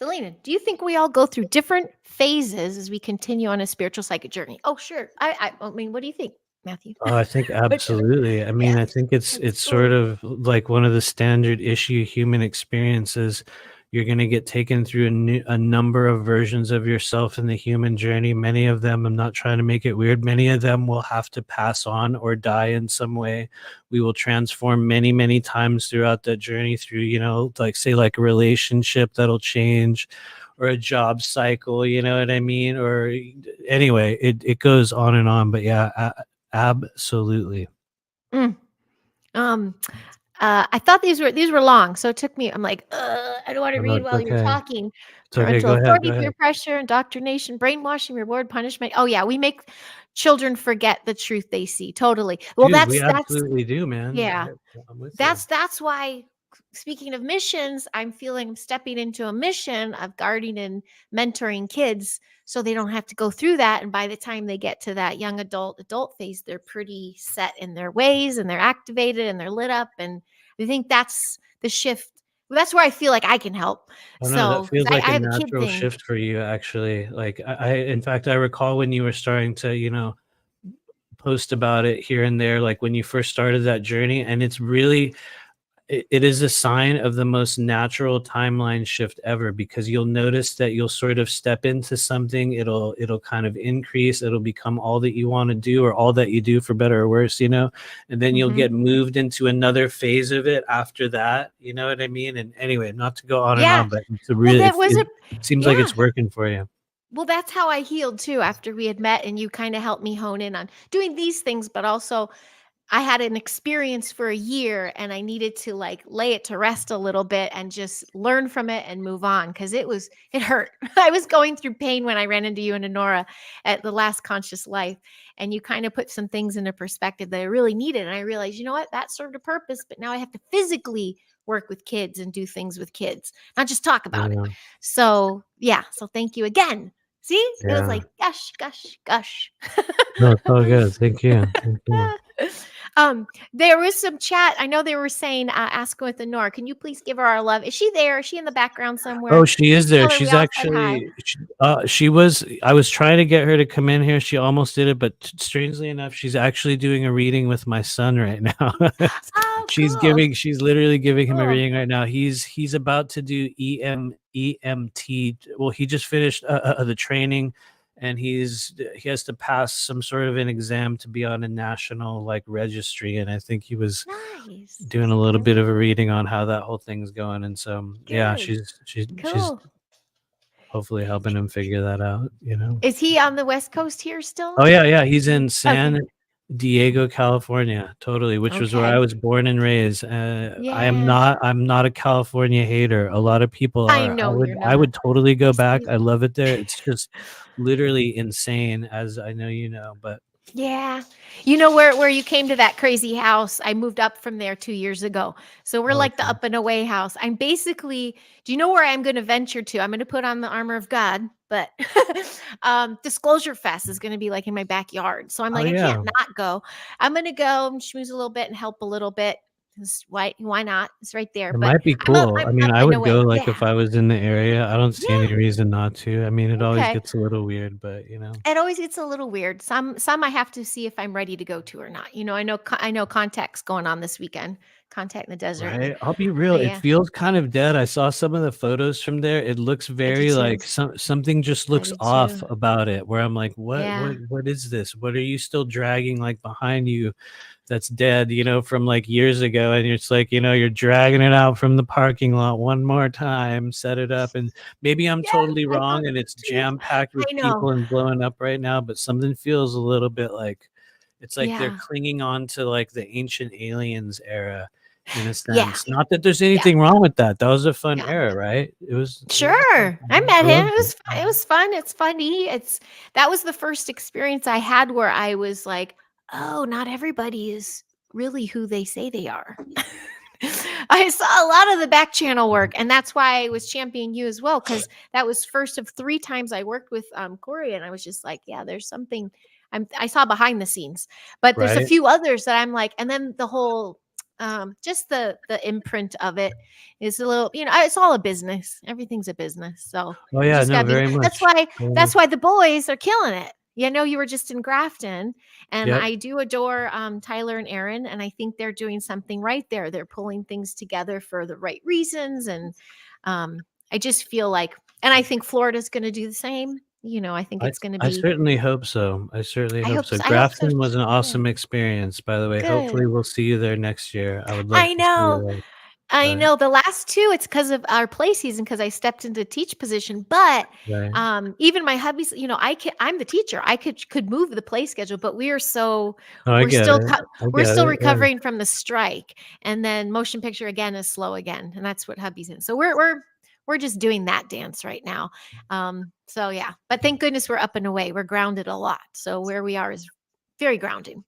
Selena, do you think we all go through different phases as we continue on a spiritual psychic journey? Oh, sure. I mean, what do you think, Matthew? Oh, I think What you- absolutely. I mean, yeah, I think it's that's sort cool. of like one of the standard issue human experiences. You're going to get taken through a number of versions of yourself in the human journey. Many of them, I'm not trying to make it weird, many of them will have to pass on or die in some way. We will transform many, many times throughout that journey through, like say like a relationship that'll change or a job cycle, you know what I mean? Or anyway, it goes on and on. But yeah, absolutely. Mm. Um, I thought these were long, so it took me. I'm like, I don't want to Oh, no, read it's while you're okay. talking. It's okay. Parental Go ahead. Go authority, ahead. peer pressure, indoctrination, brainwashing, reward, punishment. Oh yeah, we make children forget the truth they see. Totally. Well, Dude, we that's absolutely do, man. yeah. I'm with you. That's why, speaking of missions, I'm feeling I'm stepping into a mission of guarding and mentoring kids so they don't have to go through that. And by the time they get to that young adult phase, they're pretty set in their ways and they're activated and they're lit up. And I think that's the shift. Well, that's where I feel like I can help. Oh no, that So because feels I, like I a have a kid natural thing. shift for you, actually. Like in fact, I recall when you were starting to, post about it here and there, like when you first started that journey, and it's really it is a sign of the most natural timeline shift ever, because you'll notice that you'll sort of step into something, it'll kind of increase, it'll become all that you want to do, or all that you do, for better or worse, and then you'll Mhm. get moved into another phase of it after that, you know what I mean? And anyway, not to go on and Yeah. on, but it's a Well, really that was a, it seems like yeah. it's working for you. Well, that's how I healed too after we had met and you kind of helped me hone in on doing these things, but also I had an experience for a year and I needed to like lay it to rest a little bit and just learn from it and move on because it hurt. I was going through pain when I ran into you and Honora at the last conscious life. And you kind of put some things into perspective that I really needed. And I realized, you know what, that served a purpose, but now I have to physically work with kids and do things with kids, not just talk about it. Yeah, So yeah. So thank you again. See, it was yeah. like gush, gush, gush. No, it's all good. Thank you. Thank you. um, there was some chat. I know they were saying, ask with Honora. Can you please give her our love? Is she there? Is she in the background somewhere? Oh, she is Please there. tell her we She's all said hi. actually, she was, I was trying to get her to come in here. She almost did it, but strangely enough, she's actually doing a reading with my son right now. Oh, cool. She's literally giving him a Cool. reading right now. He's about to do EMT. Well, he just finished the training, and he has to pass some sort of an exam to be on a national like registry. And I think he was Nice. doing a little bit of a reading on how that whole thing's going. And so, yeah, Good. she's Cool. hopefully helping him figure that out. Is he on the West Coast here still? Oh yeah, he's in Okay. San Diego, California, totally, which was where I Okay. was born and raised. Yeah. I'm not a California hater. A lot of people I are. know you're I not. would totally go It's back. I beautiful. love it there. It's just literally insane, as I know you know. But Yeah. You know where you came to that crazy house? I moved up from there 2 years ago. So we're like the okay, up and away house. I'm basically, do you know where I'm going to venture to? I'm going to put on the armor of God, but Disclosure Fest is going to be like in my backyard. So I'm oh like I can't yeah, not go. I'm going to go and schmooze a little bit and help a little bit. 'Cause why not? It's right there. it But might be I'm up cool. I'm I mean, up I and would go away. like Yeah. if I was in the area. I don't see any Yeah. reason not to. I mean, it always Okay. gets a little weird, but It always gets a little weird. Some I have to see if I'm ready to go to or not. You know, I know contact's going on this weekend. Contact in the desert. Right? I'll be real, it Yeah, feels kind of dead. I saw some of the photos from there. It looks I do very too. like something just I looks do off too. about it, where I'm like, Yeah. what is this? What are you still dragging like behind you that's dead, from like years ago? And it's like, you're dragging it out from the parking lot one more time, set it up. And maybe I'm Yes, totally I thought wrong and that it's too. jam-packed I with know. people and blowing up right now, but something feels a little bit like it's like they're Yeah. clinging on to like the ancient aliens era in a Yeah. sense. Not that there's Yeah. anything wrong with that. That was a fun Yeah. era, right? It was a fun Sure. I time. met I him. loved it. It was fun. It's funny. That was the first experience I had where I was like, "Oh, not everybody is really who they say they are." I saw a lot of the back channel work, and that's why I was championing you as well, because that was first of 3 times I worked with Corey, and I was just like, yeah, there's something I saw behind the scenes, but there's a Right? few others that I'm like, and then the whole Just the imprint of it is a little, it's all a business. Everything's a business. So Oh you yeah, just no, gotta be very that's much. why Very that's much. why the boys are killing it. You were just in Grafton, and Yep. I do adore Tyler and Aaron, and I think they're doing something right there. They're pulling things together for the right reasons. And I just feel like, and I think Florida's gonna do the same. I think I it's gonna I be certainly hope so. I certainly hope so. I hope so Grafton was an too. awesome experience, by the way. Good. Hopefully, we'll see you there next year. I would love I to see know. you there. I But know the last 2, it's because of our play season because I stepped into teach position, but, right. even my hubby's, I'm the teacher. I could move the play schedule, but Oh, I we're get still it. I we're get still it. Yeah. recovering from the strike, and then motion picture again is slow again, and that's what hubby's in. So we're just doing that dance right now. So yeah, but thank goodness we're up and away. We're grounded a lot. So where we are is very grounding.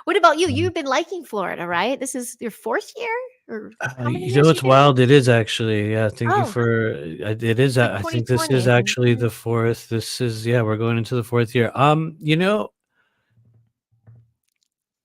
What about you? Um, You've been liking Florida, right? This is your 4th year? Or how many you know years you what's been? wild? It is actually. Yeah. Thank you Oh, for. It is. like I think this 2020, is I think. actually Yeah. the fourth. This is. Yeah. We're going into the fourth year.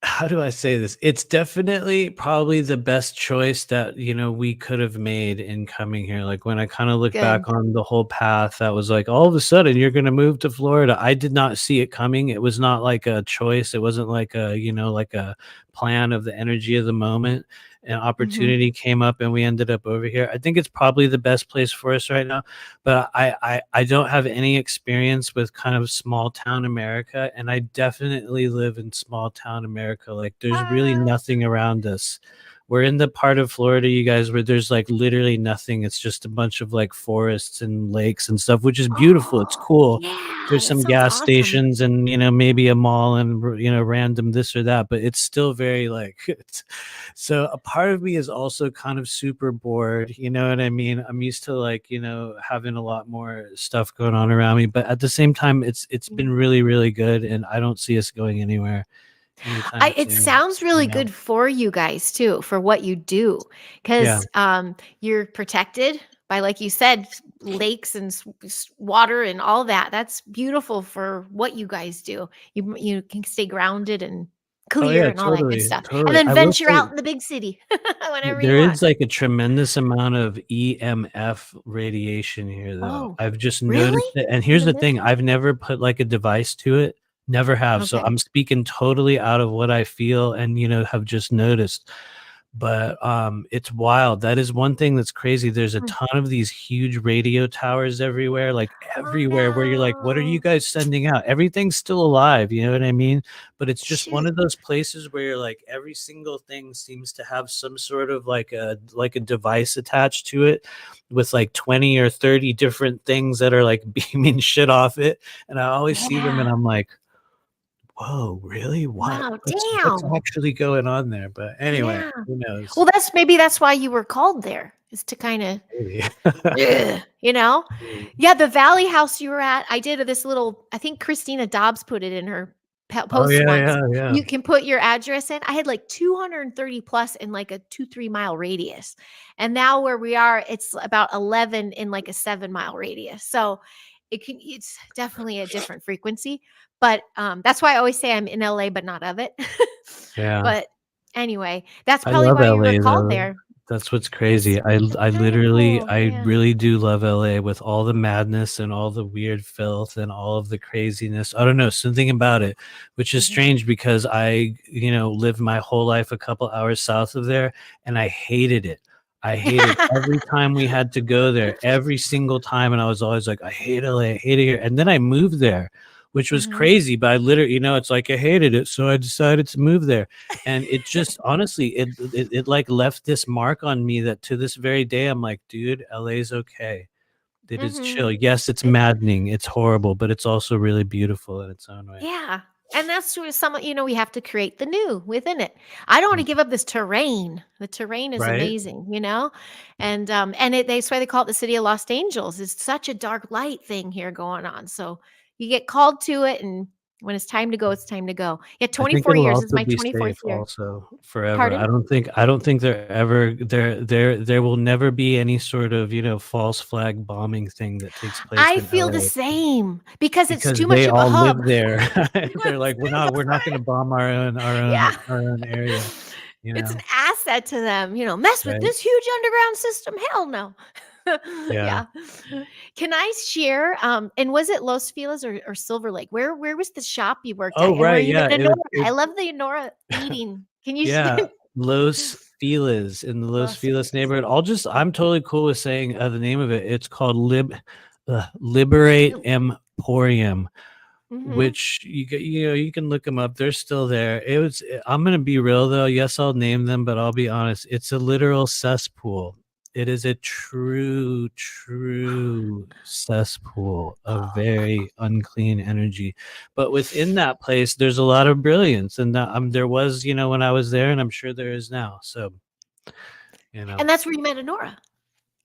How do I say this? It's definitely probably the best choice that, we could have made in coming here. Like when I kind of look Good. back on the whole path, that was like all of a sudden you're going to move to Florida. I did not see it coming. It was not like a choice. It wasn't like like a plan of the energy of the moment. An Mhm. opportunity came up and we ended up over here. I think it's probably the best place for us right now, but I don't have any experience with kind of small town America, and I definitely live in small town America. Like there's really Ah. nothing around us. We're in the part of Florida, you guys, where there's like literally nothing. It's just a bunch of like forests and lakes and stuff, which is beautiful. It's Oh, cool. yeah, There's that some sounds gas awesome. stations and maybe a mall and random this or that, but it's still very like so a part of me is also kind of super bored, you know what I mean? I'm used to like, having a lot more stuff going on around me, but at the same time it's been Mm. really, really good and I don't see us going anywhere anytime It soon, sounds really you know? good for you guys too, for what you do, Yeah. because you're protected by, like you said, lakes and water and all that. That's beautiful for what you guys do. You can stay grounded and Oh clear yeah, and all that good totally, stuff, and totally. then I will venture say out in the big city whenever you there want. is like a tremendous amount of EMF radiation here, though. Oh, I've just noticed really? it. And here's the Even this thing, much? I've never put like a device to it, never have. So Okay. I'm speaking totally out of what I feel and, have just noticed. But it's wild. That is one thing that's crazy. There's a Mm. ton of these huge radio towers everywhere, like Oh everywhere, where you're like, what are you no! guys sending out? Everything's still alive, you know what I mean? But it's just one Shoot. of those places where you're like every single thing seems to have some sort of like a device attached to it with like 20 or 30 different things that are like beaming shit off it. And I always see them and Yeah. I'm like, whoa, really? What? Wow. What's Damn. actually going on there? But anyway, Yeah. who knows? Well, that's why you were called there, is to kinda Maybe. ugh, you know? Yeah, the Valley House you were at, I did this little, I think Christina Dobbs put it in her Oh, post yeah, once. yeah, yeah. You can put your address in. I had like 230 plus in like a 2-3 mile radius. And now where we are, it's about 11 in like a 7-mile radius. So it's definitely a different frequency. But that's why I always say I'm in LA, but not of it. Yeah. But anyway, that's I probably love why you were LA called though. there. That's what's It's crazy. I kind of literally cool. I Yeah. really do love LA with all the madness and all the weird filth and all of the craziness. I don't know, something about it, which is Mhm. strange because I, lived my whole life a couple hours south of there and I hated it. I hated every time we had to go there, every single time, and I was always like, I hate LA, I hate it here. And then I moved there, which was Mhm. crazy, but I literally, it's like I hated it, so I decided to move there. And it just honestly it like left this mark on me that to this very day I'm like, dude, LA's okay. It is Mhm. chill. Yes, it's It maddening, it's horrible, but it's also really beautiful in its own way. Yeah, and that's where we have to create the new within it. I don't wanna Mm. give up this terrain. The terrain is Right. amazing, and that's why they call it the city of Lost Angels. It's such a dark light thing here going on, so you get called to it, and when it's time to go, it's time to go. Yeah, I think 24 it'll years. This is also my be 24th safe year. also forever. Pardon? I don't think there will never be any sort of, false flag bombing thing that takes place I in feel the LA same because it's because too much they of a all live hub. there. You know what They're I'm like, saying? we're That's not gonna right. bomb our own our Yeah. own our own area. It's Yeah. an asset to them, mess with Right. this huge underground system. Hell no. Yeah. Yeah. Can I share? And was it Los Feliz or Silver Lake? Where was the shop you worked at? Oh, And where right. you Yeah. met It was. Honora? I love the Honora meeting. Can you Yeah, Los Feliz in the Los Los Feliz Feliz? neighborhood. I'm totally cool with saying the name of it. It's called Liberate Emporium, Mm-hmm. which you can look them up. They're still there. I'm gonna be real though. Yes, I'll name them, but I'll be honest. It's a literal cesspool. It is a true cesspool of very unclean energy. But within that place, there's a lot of brilliance, and there was, when I was there, and I'm sure there is now. So, you know, And that's where you met Honora.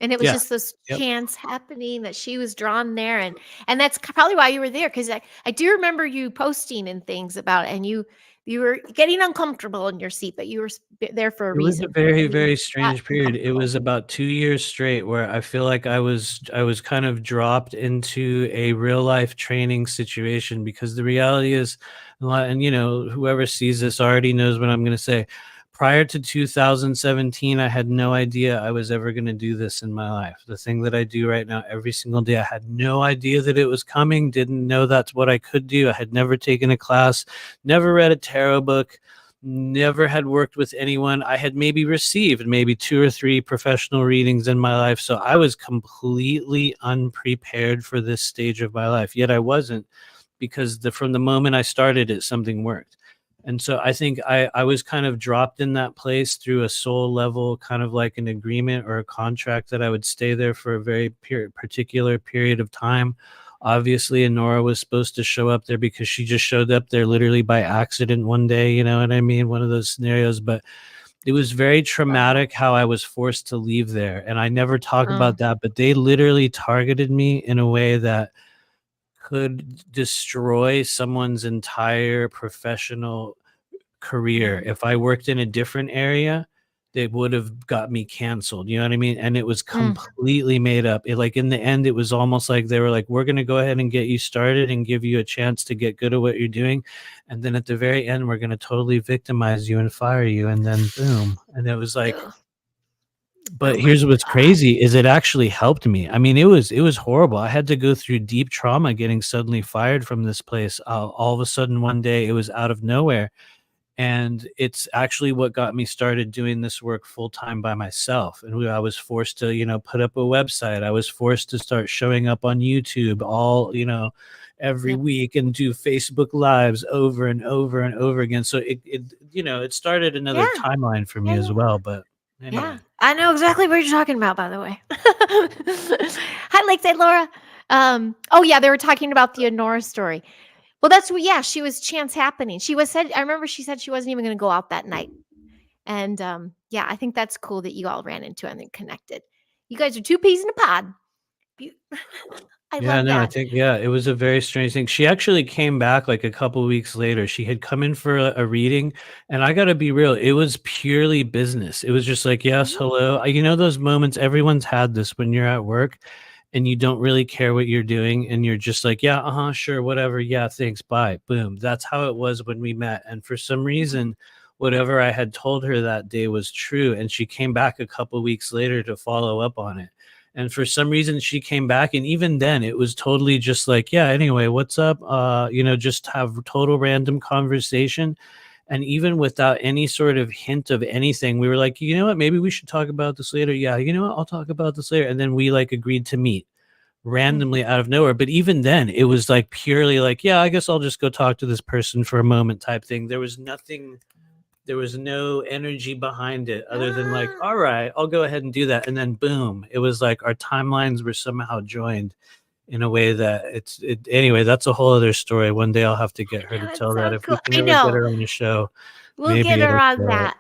And it was yeah, just this yep. chance happening that she was drawn there, and that's probably why you were there, because I do remember you posting and things about it, and you were getting uncomfortable in your seat, but you were there for a It was a reason. I very, mean, very got strange period. It uncomfortable. was about 2 years straight where I feel like I was kind of dropped into a real life training situation, because the reality is a lot, and whoever sees this already knows what I'm gonna say. Prior to 2017, I had no idea I was ever gonna do this in my life. The thing that I do right now every single day, I had no idea that it was coming, didn't know that's what I could do. I had never taken a class, never read a tarot book, never had worked with anyone. I had maybe received maybe 2 or 3 professional readings in my life, so I was completely unprepared for this stage of my life. Yet I wasn't, because from the moment I started it, something worked. And so I think I was kind of dropped in that place through a soul level, kind of like an agreement or a contract that I would stay there for a very particular period of time. Obviously, Nora was supposed to show up there because she just showed up there literally by accident one day, you know what I mean? One of those scenarios. But it was very Wow. traumatic how I was forced to leave there. And I never talk Oh, about that, but they literally targeted me in a way that could destroy someone's entire professional career. mm, If I worked in a different area, they would have got me canceled. You know what I mean? And it was mm. completely made up. Like in the end, it was almost like they were like, "We're going to go ahead and get you started and give you a chance to get good at what you're doing, and then at the very end, we're going to totally victimize you and fire you." And then boom. And it was like, Ugh. Oh but my here's what's God. crazy is it actually helped me. I mean, it was horrible. I had to go through deep trauma getting suddenly fired from this place. All of a sudden one day it was out of nowhere, and it's actually what got me started doing this work full time by myself. And I was forced to, put up a website. I was forced to start showing up on YouTube every Yep. week, and do Facebook lives over and over and over again. So it started another Yeah. timeline for me Yeah. as Yeah. well. But Yeah. anyway. I know exactly what you're talking about, by the way. Hi, Lakeside Laura. Oh yeah, they were talking about the Honora story. Well, that's what, yeah, she was chance happening. I remember she said she wasn't even going to go out that night. And yeah, I think that's cool that you all ran into and then connected. You guys are two peas in a pod. Beau- I Yeah, love no, I that. think, yeah, it was a very strange thing. She actually came back like a couple weeks later. She had come in for a reading, and I got to be real, it was purely business. It was just like, yes, Mhm. hello. Those moments, everyone's had this when you're at work and you don't really care what you're doing, and you're just like, yeah, uh-huh, sure, whatever. Yeah, thanks, bye. Boom. That's how it was when we met. And for some Mhm. reason, whatever I had told her that day was true, and she came back a couple weeks later to follow up on it. And for some reason she came back, and even then it was totally just like, yeah, anyway, what's up, just have total random conversation. And even without any sort of hint of anything, we were like, you know what, maybe we should talk about this later. Yeah, you know what, I'll talk about this later. And then we like agreed to meet Mm. randomly out of nowhere. But even then it was like purely like, yeah, I guess I'll just go talk to this person for a moment type thing. There was nothing, there was no energy behind it other than like, Ah, all right, I'll go ahead and do that. And then boom, it was like our timelines were somehow joined in a way that anyway, that's a whole other story. One day I'll have to get her to that's tell that. so If we cool. can I ever get know. her on the show, We'll get maybe her it'll on show it. that.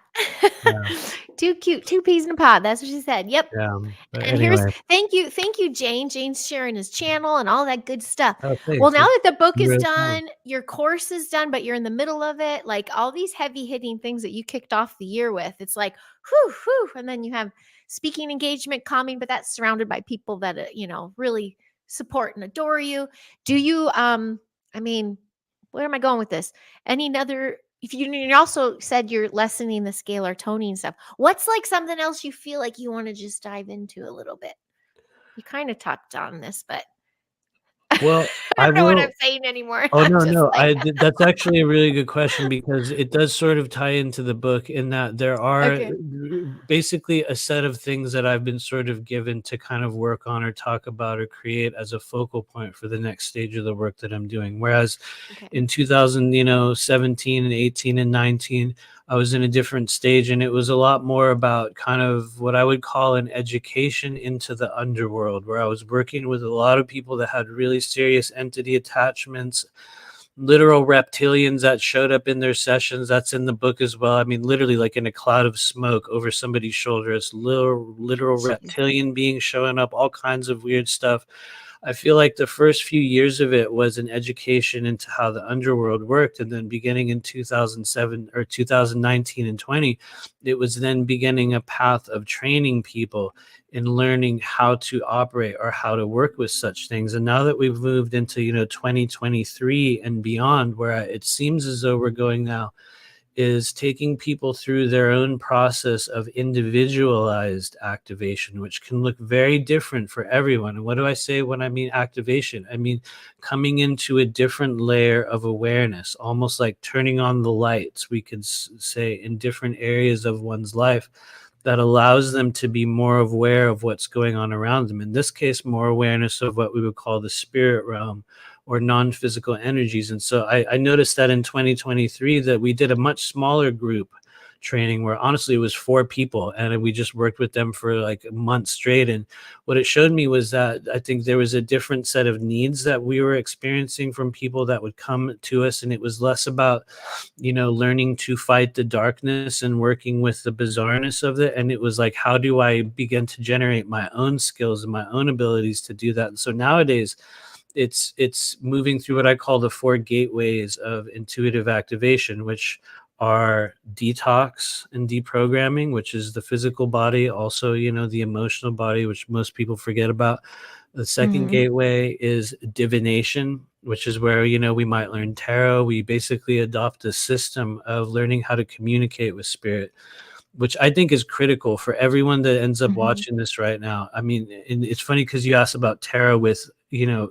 Yeah. Too cute, two peas in a pod. That's what she said. Yep. Yeah. But And here's anyway. thank you, Jane. Jane's sharing his channel and all that good stuff. Oh, Well, thanks. now that the book You is as well. done, your course is done, but you're in the middle of it, like all these heavy hitting things that you kicked off the year with, it's like, whew, whew. And then you have speaking engagement coming, but that's surrounded by people that, really support and adore you. Do you, I mean, where am I going with this? Any other if you also said you're lessening the scalar toning stuff. What's like something else you feel like you want to just dive into a little bit? You kind of touched on this, but Well, I I don't know what I'm will. saying anymore. Oh, I'm no, just no. like, That's actually a really good question because it does sort of tie into the book in that there are okay. basically a set of things that I've been sort of given to kind of work on or talk about or create as a focal point for the next stage of the work that I'm doing. Whereas Okay. in 2017 and 18 and 19, I was in a different stage, and it was a lot more about kind of what I would call an education into the underworld, where I was working with a lot of people that had really serious entity attachments, literal reptilians that showed up in their sessions. That's in the book as well. I mean, literally like in a cloud of smoke over somebody's shoulder, it's literal Jeez. reptilian beings showing up, all kinds of weird stuff. I feel like the first few years of it was an education into how the underworld worked. And then beginning in 2007 or 2019 and 20, it was then beginning a path of training people in learning how to operate or how to work with such things. And now that we've moved into, 2023 and beyond, where it seems as though we're going now, is taking people through their own process of individualized activation, which can look very different for everyone. And what do I say when I mean activation? I mean coming into a different layer of awareness, almost like turning on the lights, we could say, in different areas of one's life that allows them to be more aware of what's going on around them. In this case, more awareness of what we would call the spirit realm or non-physical energies. And so I noticed that in 2023 that we did a much smaller group training where honestly it was 4 people and we just worked with them for like a month straight. And what it showed me was that I think there was a different set of needs that we were experiencing from people that would come to us. And it was less about, learning to fight the darkness and working with the bizarreness of it. And it was like, how do I begin to generate my own skills and my own abilities to do that? And so nowadays, it's moving through what I call the 4 gateways of intuitive activation, which are detox and deprogramming, which is the physical body, also, the emotional body, which most people forget about. The second gateway is divination, which is where, we might learn tarot. We basically adopt a system of learning how to communicate with spirit, which I think is critical for everyone that ends up watching this right now. I mean, and it's funny because you asked about tarot with,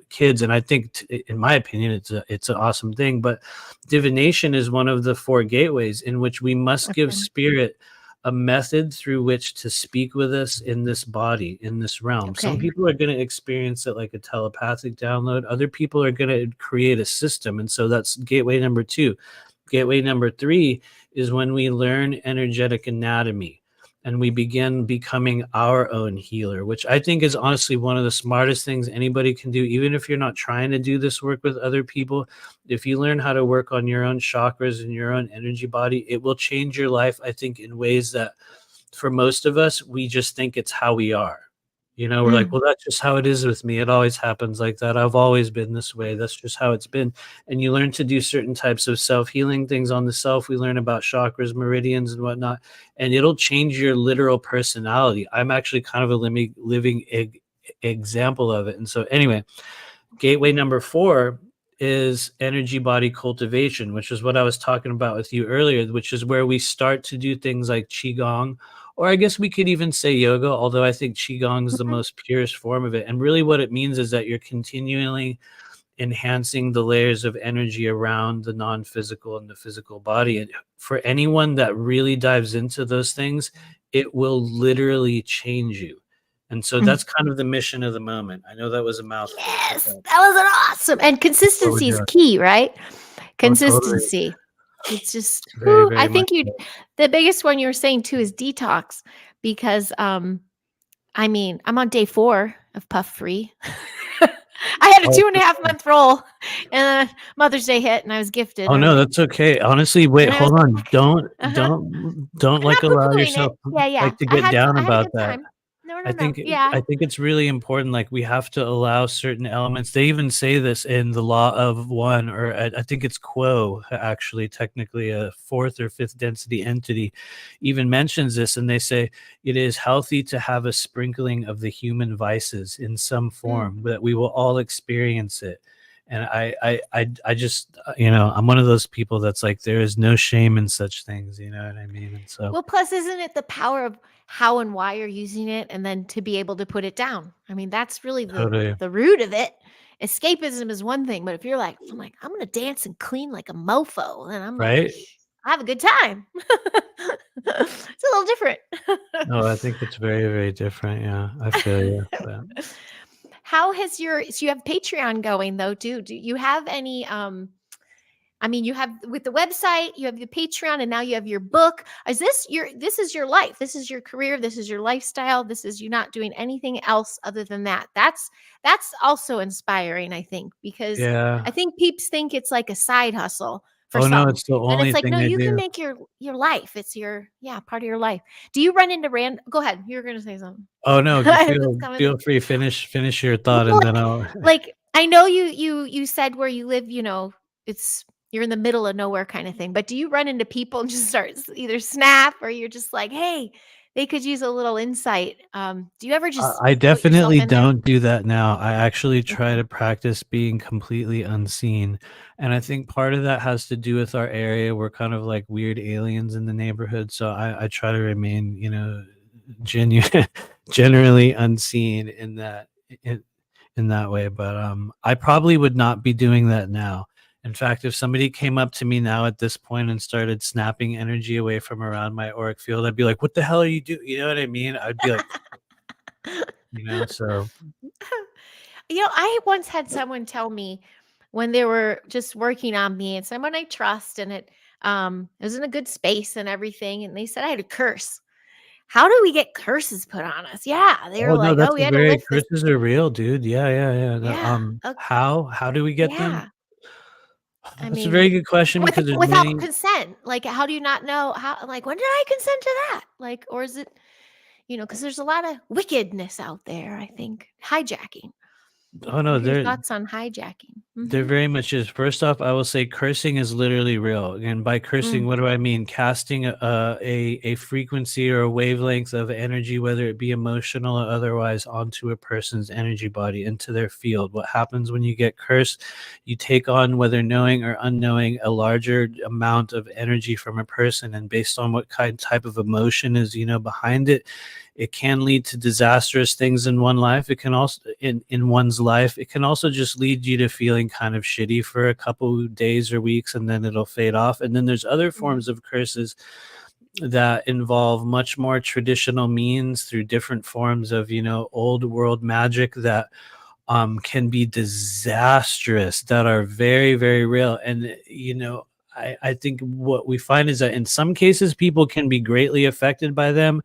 kids, and I think, in my opinion, it's an awesome thing. But divination is one of the 4 gateways in which we must give spirit a method through which to speak with us in this body, in this realm. Some people are going to experience it like a telepathic download. Other people are going to create a system, and so that's gateway number 2. Gateway number 3 is when we learn energetic anatomy and we begin becoming our own healer, which I think is honestly one of the smartest things anybody can do. Even if you're not trying to do this work with other people, if you learn how to work on your own chakras and your own energy body, it will change your life, I think, in ways that for most of us, we just think it's how we are. We're like, well, that's just how it is with me. It always happens like that. I've always been this way. That's just how it's been. And you learn to do certain types of self-healing things on the self. We learn about chakras, meridians, and whatnot, and it'll change your literal personality. I'm actually kind of a living example of it. And so anyway, gateway number 4 is energy body cultivation, which is what I was talking about with you earlier, which is where we start to do things like qigong, or I guess we could even say yoga, although I think qigong is the most purest form of it. And really what it means is that you're continually enhancing the layers of energy around the non-physical and the physical body. And for anyone that really dives into those things, it will literally change you. And so that's kind of the mission of the moment. I know that was a mouthful. Yes, that was an awesome. And consistency is key, right? Oh, totally. Consistency. It's just, Very, very I much think the biggest one you were saying too is detox, because I mean, I'm on day 4 of puff free. I had a 2.5-month roll, and Mother's Day hit, and I was gifted. Oh, And I was no, like, that's okay. Honestly, wait, and I was hold on. like, Don't I'm like not allow poo-pooing it. yourself Yeah. like to get down I had a about good that. time. No. I think Yeah. I think it's really important. Like, we have to allow certain elements. They even say this in the law of one, or I think it's Quo, actually, technically a 4th or 5th density entity, even mentions this, and they say it is healthy to have a sprinkling of the human vices in some form, that we will all experience it. And I just, I'm one of those people that's like, there is no shame in such things. You know what I mean? And so Well, plus, isn't it the power of how and why you're using it, and then to be able to put it down? I mean, that's really totally the root of it. Escapism is one thing, but if you're like, I'm like, I'm gonna dance and clean like a mofo, then I'm like, right. I have a good time. It's a little different. No, I think it's very, very different. Yeah, I feel you. But How has so you have Patreon going though, too? Do you have any I mean, you have with the website, you have the Patreon, and now you have your book. This is your life. This is your career. This is your lifestyle. This is you not doing anything else other than that. That's also inspiring, I think, because yeah. I think peeps think it's like a side hustle for Oh no, some. it's the And it's only like, no, thing I you can do. make your life. It's your part of your life. Do you run into go ahead. You were gonna say something. Oh no, It's coming. feel free. Finish your thought, Well, and then I'll. like I know you said where you live, it's you're in the middle of nowhere kind of thing. But do you run into people and just start either snap or you're just like, hey, they could use a little insight. Do you ever just I put yourself definitely in there? don't do that now. I actually try Okay. to practice being completely unseen. And I think part of that has to do with our area. We're kind of like weird aliens in the neighborhood. So I try to remain, genuine, generally unseen in, in that way. But I probably would not be doing that now. In fact, if somebody came up to me now at this point and started snapping energy away from around my auric field, I'd be like, what the hell are you doing? You know what I mean? I'd be like, so I once had someone tell me when they were just working on me and someone I trust and it was in a good space and everything. And they said I had a curse. How do we get curses put on us? Yeah. They were oh no, like, oh, that's we a had to very lift this. curses are real, dude. Yeah. Yeah. How do we get them? Yeah. I That's a very mean, good question because there's without many. consent, like, how do you not know how like, when did I consent to that? Like, or is it, because there's a lot of wickedness out there, I think. Hijacking. Oh What no, are your there thoughts on hijacking? there Mhm. very much is. First off, I will say cursing is literally real. And by cursing, Mm. what do I mean? Casting a frequency or a wavelength of energy, whether it be emotional or otherwise, onto a person's energy body, into their field. What happens when you get cursed? You take on, whether knowing or unknowing, a larger amount of energy from a person. And based on what type of emotion is, behind it, it can lead to disastrous things in one life. It can also in one's life. It can also just lead you to feeling kind of shitty for a couple days or weeks, and then it'll fade off. And then there's other Mm. forms of curses that involve much more traditional means through different forms of old world magic that can be disastrous, that are very, very real. And I think what we find is that in some cases people can be greatly affected by them.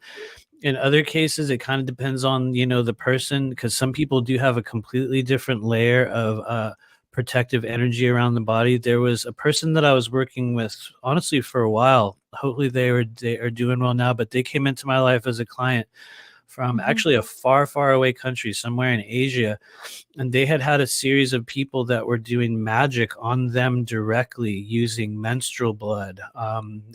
In other cases, it kind of depends on the person, because some people do have a completely different layer of protective energy around the body. There was a person that I was working with, honestly, for a while. Hopefully they are doing well now, but they came into my life as a client from Mhm. actually a far, far away country, somewhere in Asia. And they had a series of people that were doing magic on them directly using menstrual blood,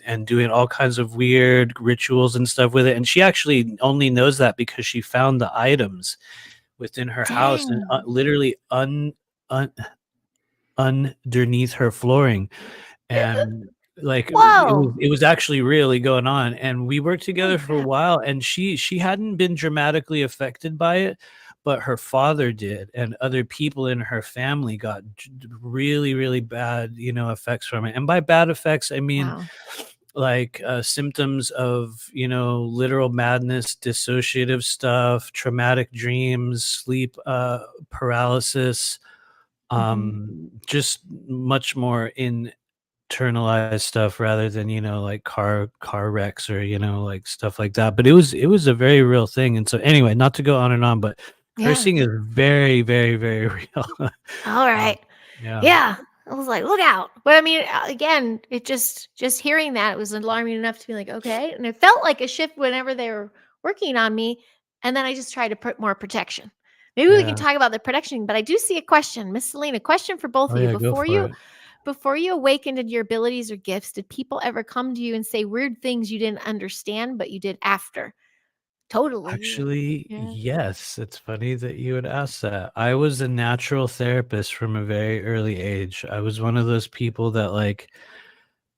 and doing all kinds of weird rituals and stuff with it. And she actually only knows that because she found the items within her house and Dang. literally un- underneath her flooring. And like Whoa. it was actually really going on. And we worked Holy together for a crap. while, and she hadn't been dramatically affected by it, but her father did, and other people in her family got really, really bad effects from it. And by bad effects, I mean Wow. like symptoms of literal madness, dissociative stuff, traumatic dreams, sleep paralysis, Mhm. just much more internalized stuff rather than like car wrecks or like stuff like that. But it was a very real thing. And so anyway, not to go on and on, but Yeah. cursing is very, very, very real. All um, right. yeah. Yeah. I was like, look out. But I mean, again, it just hearing that was alarming enough to be like, okay. And it felt like a shift whenever they were working on me. And then I just tried to put more protection. Maybe we can Yeah. talk about the protection, but I do see a question. Miss Selena, question for both Oh of you. yeah, go for it. Before you awakened in your abilities or gifts, did people ever come to you and say weird things you didn't understand, but you did after? Totally. Actually, Yeah. yes. It's funny that you would ask that. I was a natural therapist from a very early age. I was one of those people that like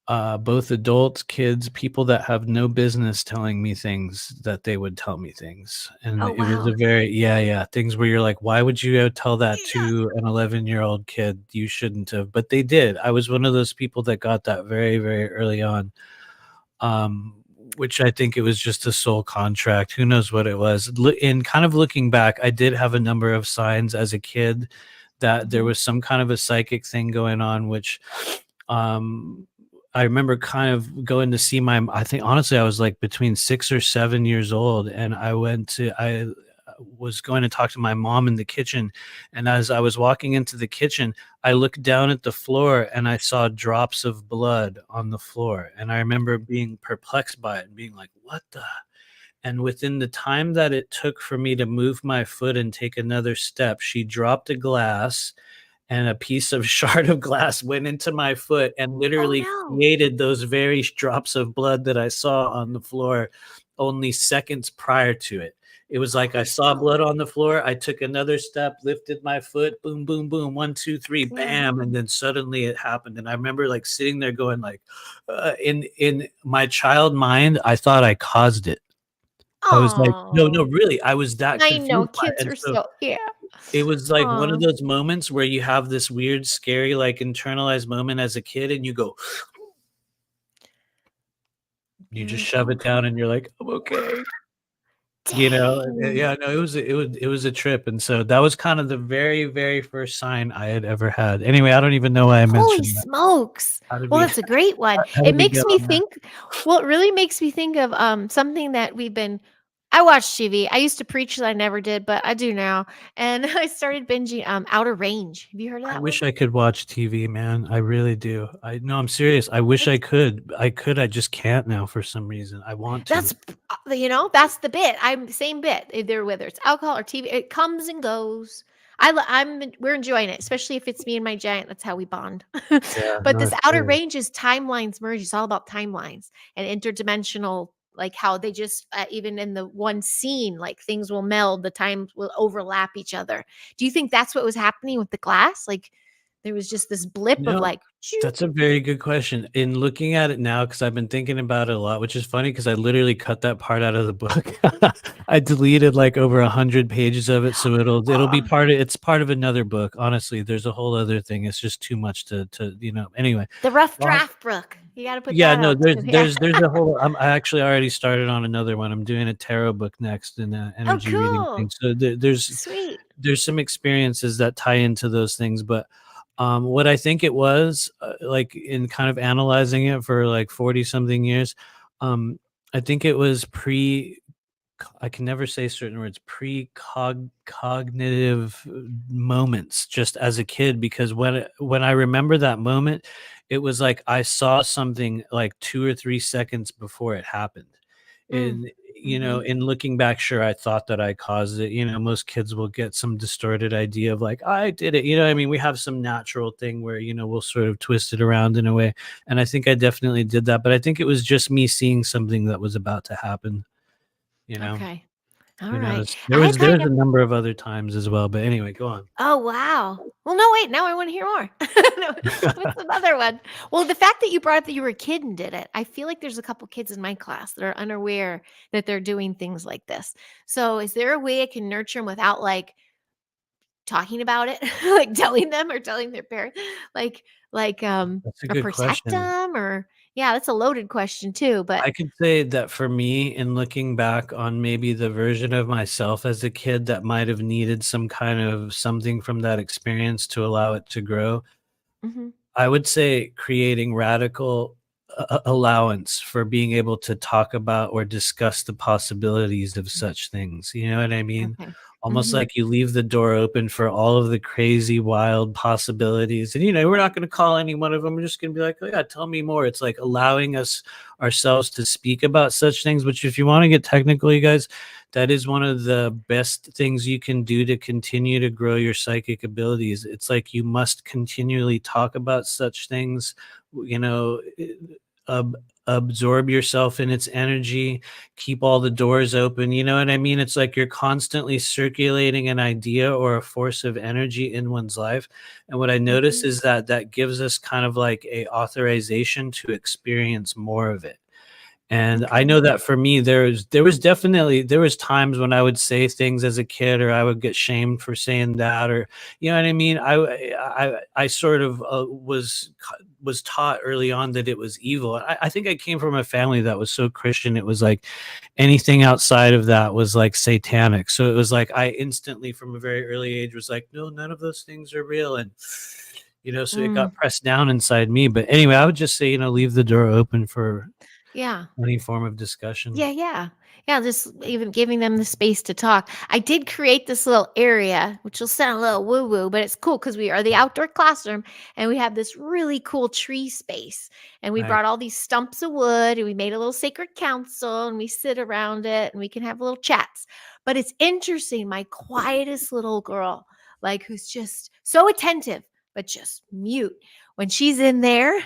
both adults, kids, people that have no business telling me things that they would tell me things. And Oh, it was a wow. very, yeah, things where you're like, why would you go tell that Yeah. to an 11-year-old kid? You shouldn't have. But they did. I was one of those people that got that very, very early on. Um, which I think it was just a soul contract. Who knows what it was? In kind of looking back, I did have a number of signs as a kid that there Mhm. was some kind of a psychic thing going on, which um I remember kind of going to see my I think honestly I was like between 6 or 7 years old, and I was going to talk to my mom in the kitchen, and as I was walking into the kitchen, I looked down at the floor and I saw drops of blood on the floor, and I remember being perplexed by it and being like, "What the?" And within the time that it took for me to move my foot and take another step, she dropped a glass, and a piece of shard of glass went into my foot and Oh, literally no. created those very drops of blood that I saw on the floor only seconds prior to it. It was like I Holy saw smoke. blood on the floor, I took another step, lifted my foot, boom, boom, boom, 1, 2, 3, Yeah. bam, and then suddenly it happened, and I remember, like, sitting there going, like, in my child mind, I thought I caused it. I was like, "No, no, Oh, really," I was that I know confused by it, kids and are so so yeah. it was like one of Aw. those moments where you have this weird, scary, like, internalized moment as a kid, and you go you just You're shove it okay. down and you're like, "I'm okay." You know? Dang. Yeah, no, it was a trip, and so that was kind of the very, very first sign I had ever had. Anyway, I don't even know why I Holy mentioned that. smokes. How did Well, we that's a great one. how It did we makes get me on that? think well, it really makes me think of, something that I watch TV. I used to preach that I never did, but I do now, and I started binging, Outer Range. Have you heard of I that one? wish I could watch TV, man. I really do. No, I'm serious. I wish I It's could. I just can't now for some reason. I want to. that's the bit. I'm same bit. Either whether it's alcohol or TV, it comes and goes. We're enjoying it, especially if it's me and my giant. That's how we bond. Yeah, But no, this it's outer great. range is timelines merge. It's all about timelines and interdimensional, like how they just even in the one scene, like things will meld, the times will overlap each other. Do you think that's what was happening with the glass? Like there was just this blip You of know, like, "Choop." that's a very good question. In looking at it now, because I've been thinking about it a lot, which is funny because I literally cut that part out of the book. I deleted like over 100 pages of it, so it'll be Oh, part of another book. Honestly, there's a whole other thing. It's just too much to anyway. the rough Long draft book. You got to put Yeah, that no, out there's too. Yeah. there's there's a whole I actually already started on another one. I'm doing a tarot book next and Oh, energy reading thing. cool. So Sweet. there's some experiences that tie into those things, but what I think it was, like in kind of analyzing it for like 40 something years, um I think it was I can never say certain words, cognitive moments just as a kid, because when I remember that moment, it was like I saw something like 2 or 3 seconds before it happened. Mm. And, Mhm. in looking back, sure, I thought that I caused it. Most kids will get some distorted idea of like, I did it. I mean, we have some natural thing where, we'll sort of twist it around in a way. And I think I definitely did that. But I think it was just me seeing something that was about to happen, you know? Okay. All Who right. knows? There I was kind there's of a number of other times as well, but anyway, go on. Oh, wow. Well, no, wait, now I wanna hear more. No, what's another one? Well, the fact that you brought up that you were a kid and did it, I feel like there's a couple kids in my class that are unaware that they're doing things like this. So, is there a way I can nurture them without, like, talking about it? Like, telling them or telling their parents? Like That's a or good protect question. them? Or yeah, that's a loaded question too, but I could say that for me, in looking back on maybe the version of myself as a kid that might have needed some kind of something from that experience to allow it to grow, Mhm. I would say creating radical allowance for being able to talk about or discuss the possibilities of such things. You know what I mean? Okay. Almost Mhm. like you leave the door open for all of the crazy, wild possibilities. And, we're not going to call any one of them. We're just going to be like, oh, yeah, tell me more. It's like allowing us ourselves to speak about such things, which, if you want to get technical, you guys, that is one of the best things you can do to continue to grow your psychic abilities. It's like you must continually talk about such things, you know, absorb yourself in its energy, keep all the doors open. You know what I mean? It's like you're constantly circulating an idea or a force of energy in one's life. And what I notice Mhm. is that that gives us kind of like a authorization to experience more of it. And I Okay. know that for me, there was times when I would say things as a kid, or I would get shamed for saying that, or you know what I mean. I sort of was taught early on that it was evil. I think I came from a family that was so Christian. It was like anything outside of that was like satanic. So it was like I instantly, from a very early age, was like, no, none of those things are real, and so it got Mm. pressed down inside me. But anyway, I would just say, leave the door open for Yeah. any form of discussion. Yeah, yeah. Yeah, just even giving them the space to talk. I did create this little area, which will sound a little woo woo, but it's cool because we are the outdoor classroom and we have this really cool tree space. And we Nice. brought all these stumps of wood and we made a little sacred council and we sit around it and we can have little chats. But it's interesting. My quietest little girl, like who's just so attentive, but just mute. When she's in there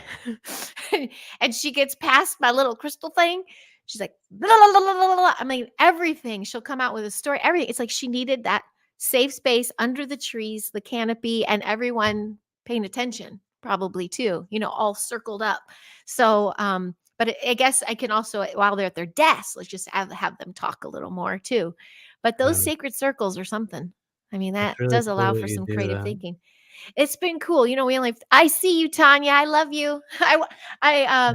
and she gets past my little crystal thing, she's like, blah, blah, blah, blah, blah. I mean, everything. She'll come out with a story, everything. It's like she needed that safe space under the trees, the canopy, and everyone paying attention, probably too, all circled up. So, but I guess I can also, while they're at their desks, let's just have them talk a little more too. But those Um, sacred circles are something. I mean, that it's really does allow cool that for you some do creative that. thinking. It's been cool. We only I see you, Tanya. I love you. I Yeah.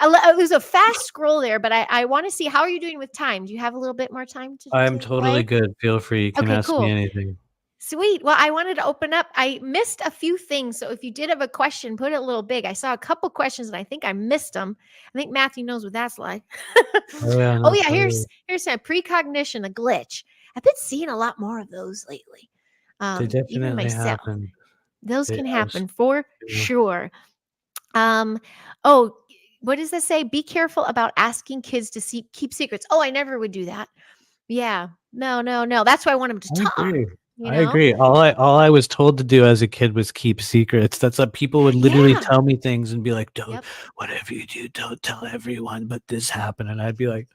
it was a fast scroll there, but I want to see how are you doing with time? Do you have a little bit more time to I'm to totally play? good. Feel free. You can Okay, ask me cool. anything. Sweet. Well, I wanted to open up. I missed a few things. So if you did have a question, put it a little big. I saw a couple questions and I think I missed them. I think Matthew knows what that's like. Oh, yeah, Oh no, yeah, totally. here's a precognition, a glitch. I've been seeing a lot more of those lately. They Even definitely myself. happen. Those They can abs happen for sure. Um, oh, what does that say? Be careful about asking kids to keep secrets. Oh, I never would do that. Yeah. No, no, no. That's why I want them to I talk, agree. you I know? agree. All I was told to do as a kid was keep secrets. That's what people would literally Yeah. tell me things and be like, "Don't Yep. whatever you do, don't tell everyone, but this happened." And I'd be like,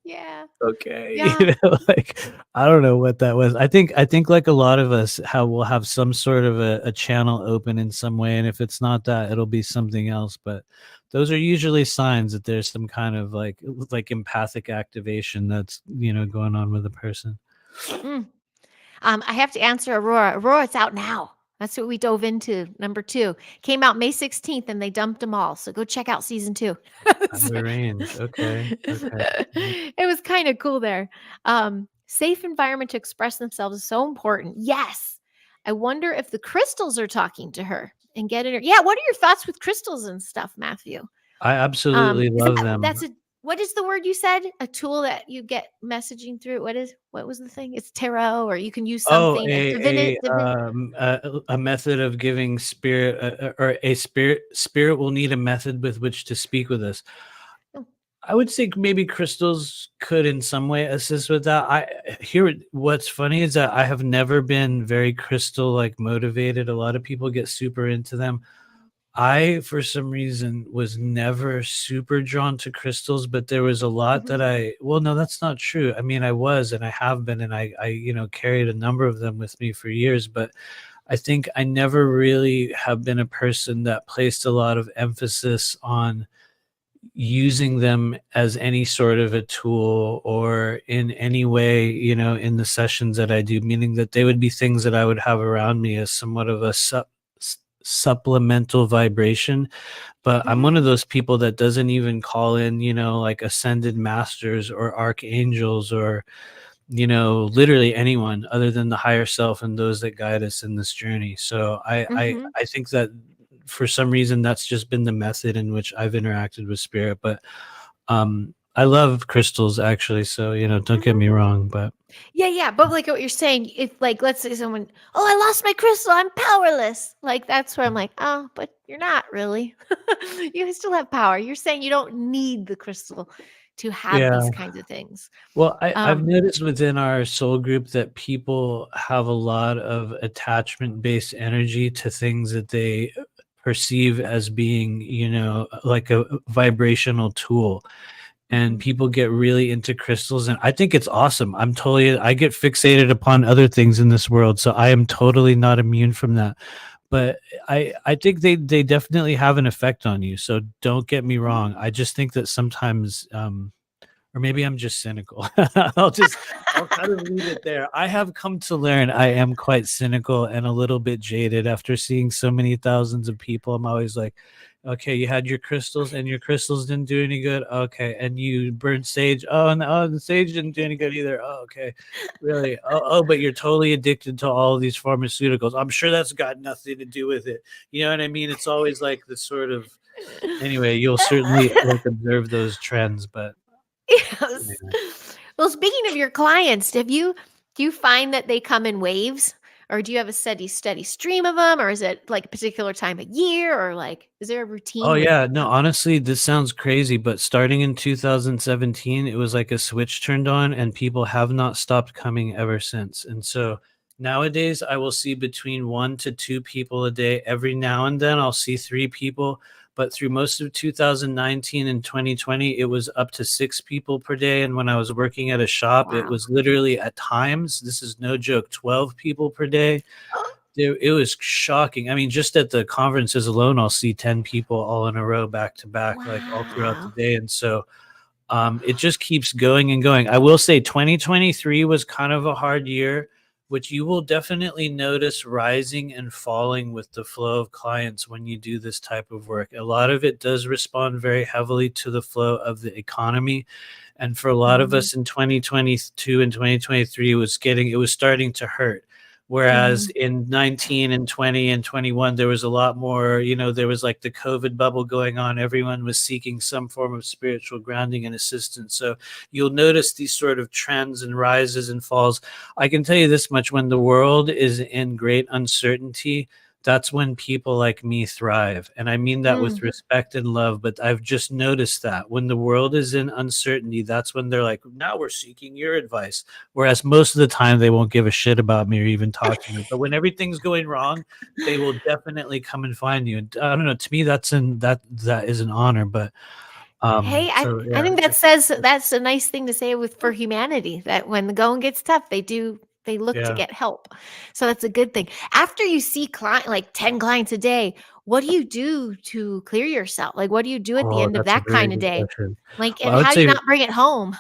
Yeah. "Okay." Yeah. Like, I don't know what that was. I think like a lot of us will have some sort of a channel open in some way, and if it's not that, it'll be something else. But those are usually signs that there's some kind of like empathic activation that's going on with a person. Mm. I have to answer Aurora. Aurora, it's out now. That's what we dove into. Number 2 came out May 16th, and they dumped them all. So go check out season 2. Out of the range. Okay. Okay. It was kind of cool there. Safe environment to express themselves is so important. Yes. I wonder if the crystals are talking to her and getting her. Yeah. What are your thoughts with crystals and stuff, Matthew? I absolutely Is love that's them. a what is the word you said? A tool that you get messaging through. What was the thing? It's tarot, or you can use Oh, something, a a method of giving spirit, or a spirit will need a method with which to speak with us. oh, I would say maybe crystals could in some way assist with that. What's funny is that I have never been very crystal like motivated. A lot of people get super into them. I, for some reason, was never super drawn to crystals, but there was a lot mhm, that well, no, that's not true. I mean, I was, and I have been, and I carried a number of them with me for years, but I think I never really have been a person that placed a lot of emphasis on using them as any sort of a tool or in any way, in the sessions that I do, meaning that they would be things that I would have around me as somewhat of a supplemental vibration. But I'm mhm, one of those people that doesn't even call in, like ascended masters or archangels or, literally anyone other than the higher self and those that guide us in this journey. So mhm. I think that for some reason that's just been the method in which I've interacted with spirit. But I love crystals actually. So, don't get Mhm. me wrong, but Yeah, yeah, but like what you're saying, if like let's say someone, oh, I lost my crystal, I'm powerless. Like that's where I'm like, oh, but you're not really. You still have power. You're saying you don't need the crystal to have yeah. these kinds of things. Well, I've Um, noticed within our soul group that people have a lot of attachment based energy to things that they perceive as being, like a vibrational tool. And Mhm. people get really into crystals, and I think it's awesome. I get fixated upon other things in this world, so I am totally not immune from that. But I think they definitely have an effect on you. So don't get me Mhm. wrong. I just think that sometimes or maybe I'm just cynical. I'll kind of leave it there. I have come to learn I am quite cynical and a little bit jaded after seeing so many thousands of people. I'm always like, okay, you had your crystals and your crystals didn't do any good. Okay. And you burned sage. Oh, and the sage didn't do any good either. Oh, okay. Really? Oh, but you're totally addicted to all of these pharmaceuticals. I'm sure that's got nothing to do with it. You know what I mean? It's always like this sort of, anyway, you'll certainly like observe those trends, but Yes. yeah. Well, speaking of your clients, do you find that they come in waves, or do you have a steady stream of them, or is it like a particular time of year, or like is there a Oh, routine with yeah. No, honestly, this sounds crazy, but starting in 2017, it was like a switch turned on, and people have not stopped coming ever since. And so nowadays, I will see between 1 to 2 people a day. Every now and then, I'll see 3 people. But through most of 2019 and 2020, it was up to 6 people per day. And when I was working at a shop, it Wow. was literally at times, this is no joke, 12 people per day. It was shocking. I mean, just at the conferences alone, I'll see 10 people all in a row back to back, like all throughout the Wow. day. And so it just keeps going and going. I will say 2023 was kind of a hard year, which you will definitely notice rising and falling with the flow of clients when you do this type of work. A lot of it does respond very heavily to the flow of the economy. And for a lot of Mhm. us in 2022 and 2023, it was starting to hurt. Whereas Mhm. in 19 and 20 and 21, there was a lot more, there was like the COVID bubble going on. Everyone was seeking some form of spiritual grounding and assistance. So you'll notice these sort of trends and rises and falls. I can tell you this much: when the world is in great uncertainty, that's when people like me thrive. And I mean that with Mm. respect and love, but I've just noticed that when the world is in uncertainty, that's when they're like, now we're seeking your advice. Whereas most of the time they won't give a shit about me or even talk to me. But when everything's going wrong, they will definitely come and find you. And I don't know, to me that is an honor. But Hey, so I yeah. think that's a nice thing to say with for humanity, that when the going gets tough, they look to Yeah. get help. So that's a good thing. After you see like 10 clients a day, what do you do to clear yourself? Like what do you do at the Oh, end of that's a that very kind of good day? question. Like, Well, and I would how do you say, not bring it home?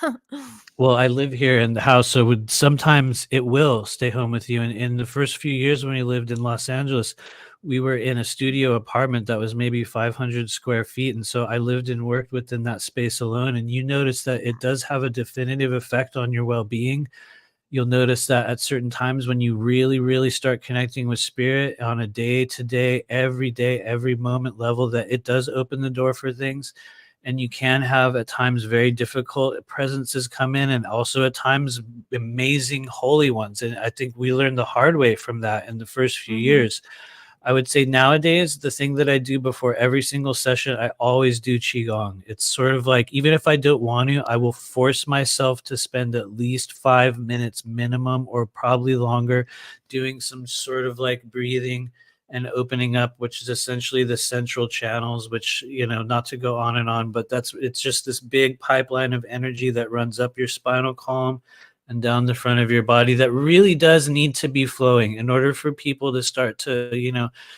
well, I live here in the house, so would sometimes it will stay home with you. And in the first few years when we lived in Los Angeles, we were in a studio apartment that was maybe 500 square feet. And so I lived and worked within that space alone. And you notice that it does have a definitive effect on your well being. You'll notice that at certain times when you really, really start connecting with spirit on a day, every moment level, that it does open the door for things. And you can have at times very difficult presences come in, and also at times amazing holy ones. And I think we learned the hard way from that in the first few Mhm. years. I would say nowadays, the thing that I do before every single session, I always do Qigong. It's sort of like, even if I don't want to, I will force myself to spend at least 5 minutes minimum, or probably longer, doing some sort of like breathing and opening up, which is essentially the central channels, which, not to go on and on, but it's just this big pipeline of energy that runs up your spinal column and down the front of your body, that really does need to be flowing in order for people to start to,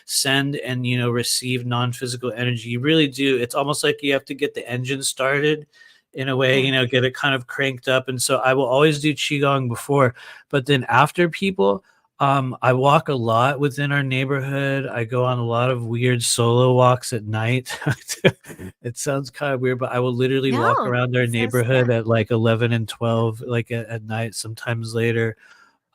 send and, receive non-physical energy. You really do. It's almost like you have to get the engine started in a way, Yeah. get it kind of cranked up. And so I will always do Qigong before, but then after people, I walk a lot within our neighborhood. I go on a lot of weird solo walks at night. It sounds kind of weird, but I will literally walk No, around our it says neighborhood yeah. at like 11 and 12, like at night, sometimes later.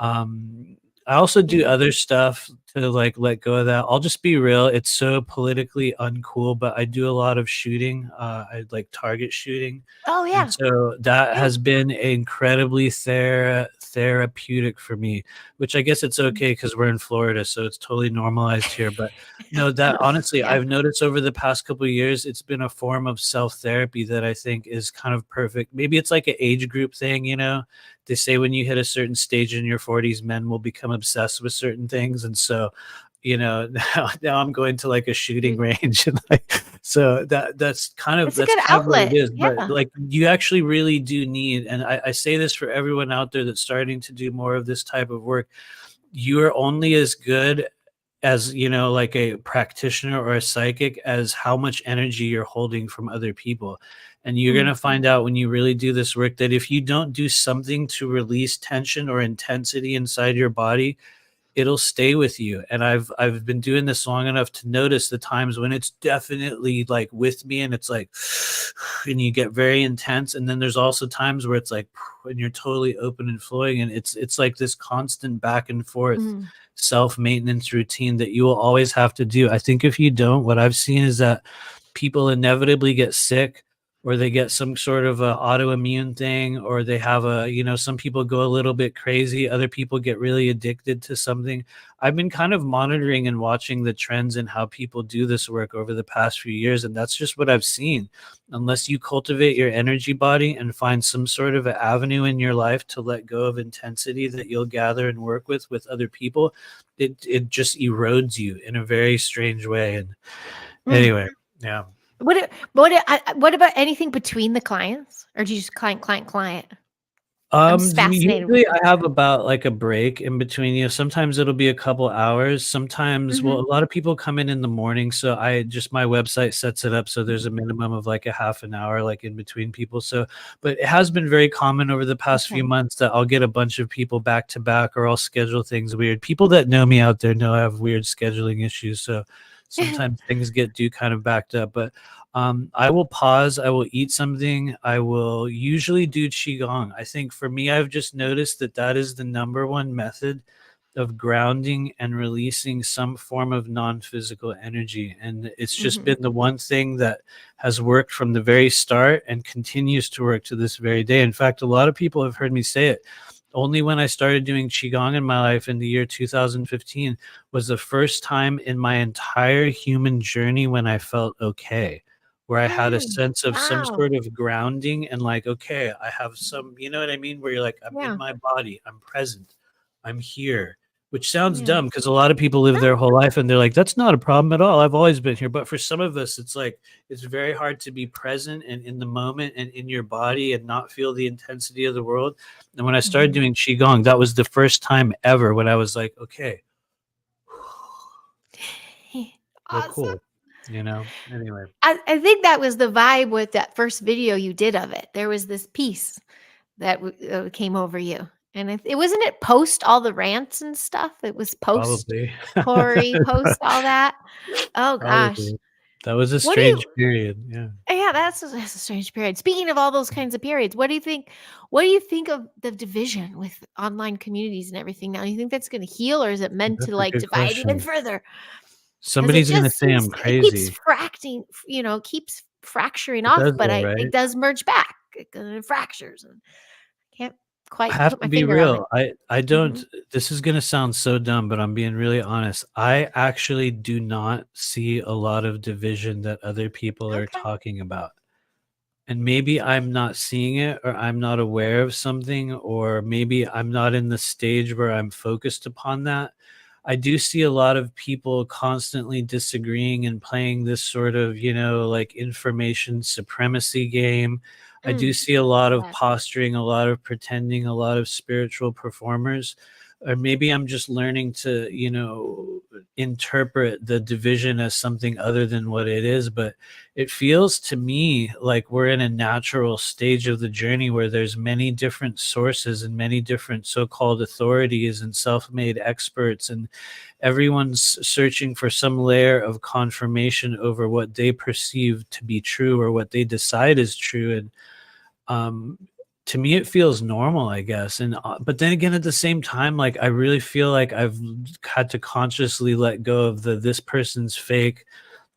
I also do Yeah. other stuff to like let go of that. I'll just be real. It's so politically uncool, but I do a lot of shooting. I like target shooting. Oh And yeah. so that Yeah. has been incredibly therapeutic for me, which I guess it's Mm. okay because we're in Florida, so it's totally normalized here. But no, that honestly, Yeah. I've noticed over the past couple of years, it's been a form of self therapy that I think is kind of perfect. Maybe it's like an age group thing, They say when you hit a certain stage in your 40s, men will become obsessed with certain things. And so, now I'm going to like a shooting range, and like, so that's kind of It's a good what it outlet. is. But Yeah. like, you actually really do need, and I say this for everyone out there that's starting to do more of this type of work, you are only as good as, like a practitioner or a psychic, as how much energy you're holding from other people. And you're going Mm. to find out when you really do this work that if you don't do something to release tension or intensity inside your body, it'll stay with you. And I've been doing this long enough to notice the times when it's definitely like with me, and it's like, and you get very intense. And then there's also times where it's like, and you're totally open and flowing. And it's like this constant back and forth Mm. self-maintenance routine that you will always have to do. I think if you don't, what I've seen is that people inevitably get sick, or they get some sort of a autoimmune thing, or they have some people go a little bit crazy, other people get really addicted to something. I've been kind of monitoring and watching the trends in how people do this work over the past few years, and that's just what I've seen. Unless you cultivate your energy body and find some sort of an avenue in your life to let go of intensity that you'll gather and work with other people, it just erodes you in a very strange way. And Mm. anyway, yeah. What about anything between the clients, or do you just client? I'm just fascinated with Usually I this. have about like a break in between. Sometimes it'll be a couple hours. Sometimes, well, Mhm. a lot of people come in the morning, so my website sets it up so there's a minimum of like a half an hour, like in between people. So, but it has been very common over the past few Okay. months that I'll get a bunch of people back to back, or I'll schedule things weird. People that know me out there know I have weird scheduling issues, so sometimes things do kind of backed up. But I will pause. I will eat something. I will usually do qigong. I think for me, I've just noticed that is the number one method of grounding and releasing some form of non-physical energy. And it's just Mhm. been the one thing that has worked from the very start and continues to work to this very day. In fact, a lot of people have heard me say it. Only when I started doing qigong in my life in the year 2015 was the first time in my entire human journey when I felt okay, where I had a Mm. sense of some Wow. sort of grounding and like, okay, I have some, you know what I mean? Where you're like, I'm in Yeah. my body, I'm present, I'm here, which sounds Yeah. dumb because a lot of people live their whole life and they're like, that's not a problem at all. I've always been here. But for some of us, it's like, it's very hard to be present and in the moment and in your body and not feel the intensity of the world. And when I started Mhm. doing Qigong, that was the first time ever when I was like, okay, we're Awesome. cool, Anyway. I think that was the vibe with that first video you did of it. There was this peace that came over you, and it wasn't it post all the rants and stuff. It was post Probably. Corey, post all that. Oh gosh, Probably. That was a what do you? strange period, yeah. Yeah, that's a strange period. Speaking of all those kinds of periods, what do you think? What do you think of the division with online communities and everything now? You think that's going to heal, or is it meant to That's a like good divide even question. further? Because it Somebody's gonna just say seems I'm it keeps crazy. fracting, keeps fracturing It off, does but though, it right? does merge back. It fractures, and can't I quite have put to my be finger on it. real. I don't, Mhm. this is gonna sound so dumb, but I'm being really honest. I actually do not see a lot of division that other people are Okay. talking about. And maybe I'm not seeing it, or I'm not aware of something, or maybe I'm not in the stage where I'm focused upon that. I do see a lot of people constantly disagreeing and playing this sort of, like information supremacy game. I do Mm. see a lot of Yes. posturing, a lot of pretending, a lot of spiritual performers. Or maybe I'm just learning to, interpret the division as something other than what it is. But it feels to me like we're in a natural stage of the journey where there's many different sources and many different so-called authorities and self-made experts, and everyone's searching for some layer of confirmation over what they perceive to be true or what they decide is true. And um to me it feels normal, I guess. And but then again, at the same time, like, I really feel like I've had to consciously let go of the this person's fake,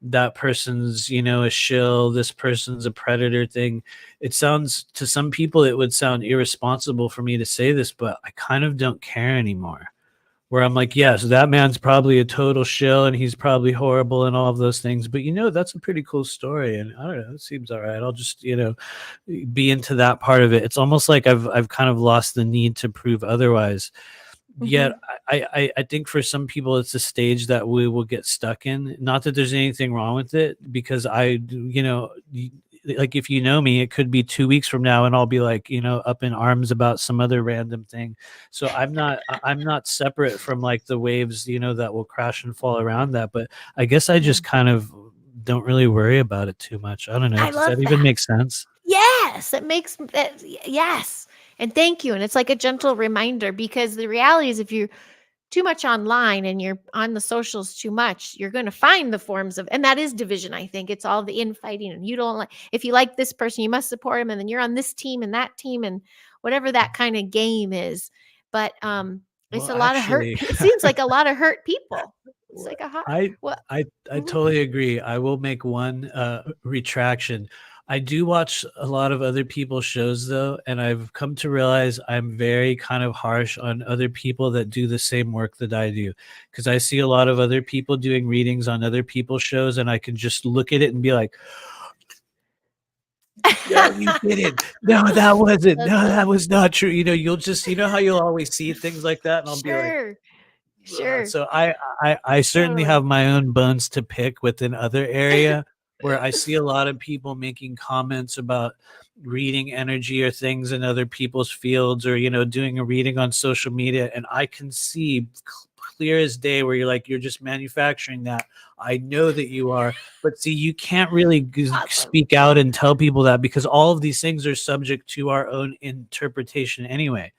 that person's, a shill, this person's a predator thing. It sounds, to some people it would sound irresponsible for me to say this, but I kind of don't care anymore. Where I'm like, yes, that man's probably a total shill and he's probably horrible and all of those things, but that's a pretty cool story, and I don't know, it seems all right. I'll just, be into that part of it. It's almost like I've kind of lost the need to prove otherwise. yet Mhm. I think for some people it's a stage that we will get stuck in. Not that there's anything wrong with it, because like if you know me, it could be 2 weeks from now and I'll be like, up in arms about some other random thing. So I'm not separate from like the waves, that will crash and fall around that. But I guess I Yeah. just kind of don't really worry about it too much. I don't know. I Does love that even that. make sense? Yes, it makes that yes. And thank you. And it's like a gentle reminder because the reality is if you're too much online and you're on the socials too much, you're going to find the forms of, and that is division. I think it's all the infighting, and you don't like, if you like this person, you must support him. And then you're on this team and that team and whatever that kind of game is. But it's Well, a lot of hurt. actually, It seems like a lot of hurt people. It's like a hot, I what? I Mhm. totally agree. I will make one retraction. I do watch a lot of other people's shows though, and I've come to realize I'm very kind of harsh on other people that do the same work that I do, because I see a lot of other people doing readings on other people's shows, and I can just look at it and be like, "No, you didn't. No, that wasn't. That's No, that funny. was not true." You'll just, how you'll always see things like that, and I'll be like, Sure. Sure. So I certainly Totally. have my own bones to pick within other area where I see a lot of people making comments about reading energy or things in other people's fields, or doing a reading on social media, and I can see clear as day where you're like, you're just manufacturing that. I know that you are, but see, you can't really Awesome. speak out and tell people that, because all of these things are subject to our own interpretation anyway.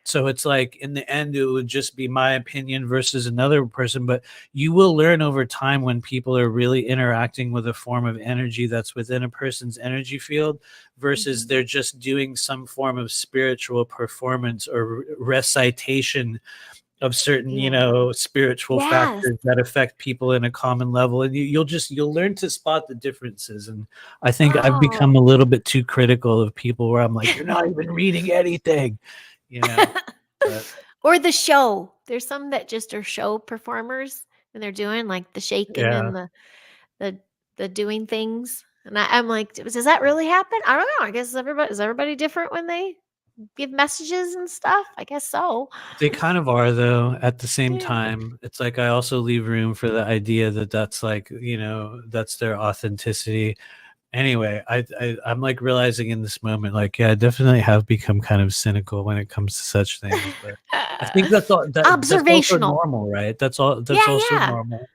So it's like in the end, it would just be my opinion versus another person. But you will learn over time when people are really interacting with a form of energy that's within a person's energy field versus Mhm. they're just doing some form of spiritual performance or recitation of certain, Yeah. spiritual Yes. factors that affect people in a common level. And you'll learn to spot the differences. And I think I've become Oh. a little bit too critical of people where I'm like, you're not even reading anything, you know. But Or the show. There's some that just are show performers and they're doing like the shaking yeah, and the the doing things. And I'm like, does that really happen? I don't know. I guess is everybody different when they give messages and stuff? I guess so. they kind of are though. At the same Yeah. time, it's like I also leave room for the idea that that's like, that's their authenticity. Anyway, I'm like realizing in this moment, like, yeah, I definitely have become kind of cynical when it comes to such things. But I think that's also Observational. normal, right? That's Yeah, also yeah. normal.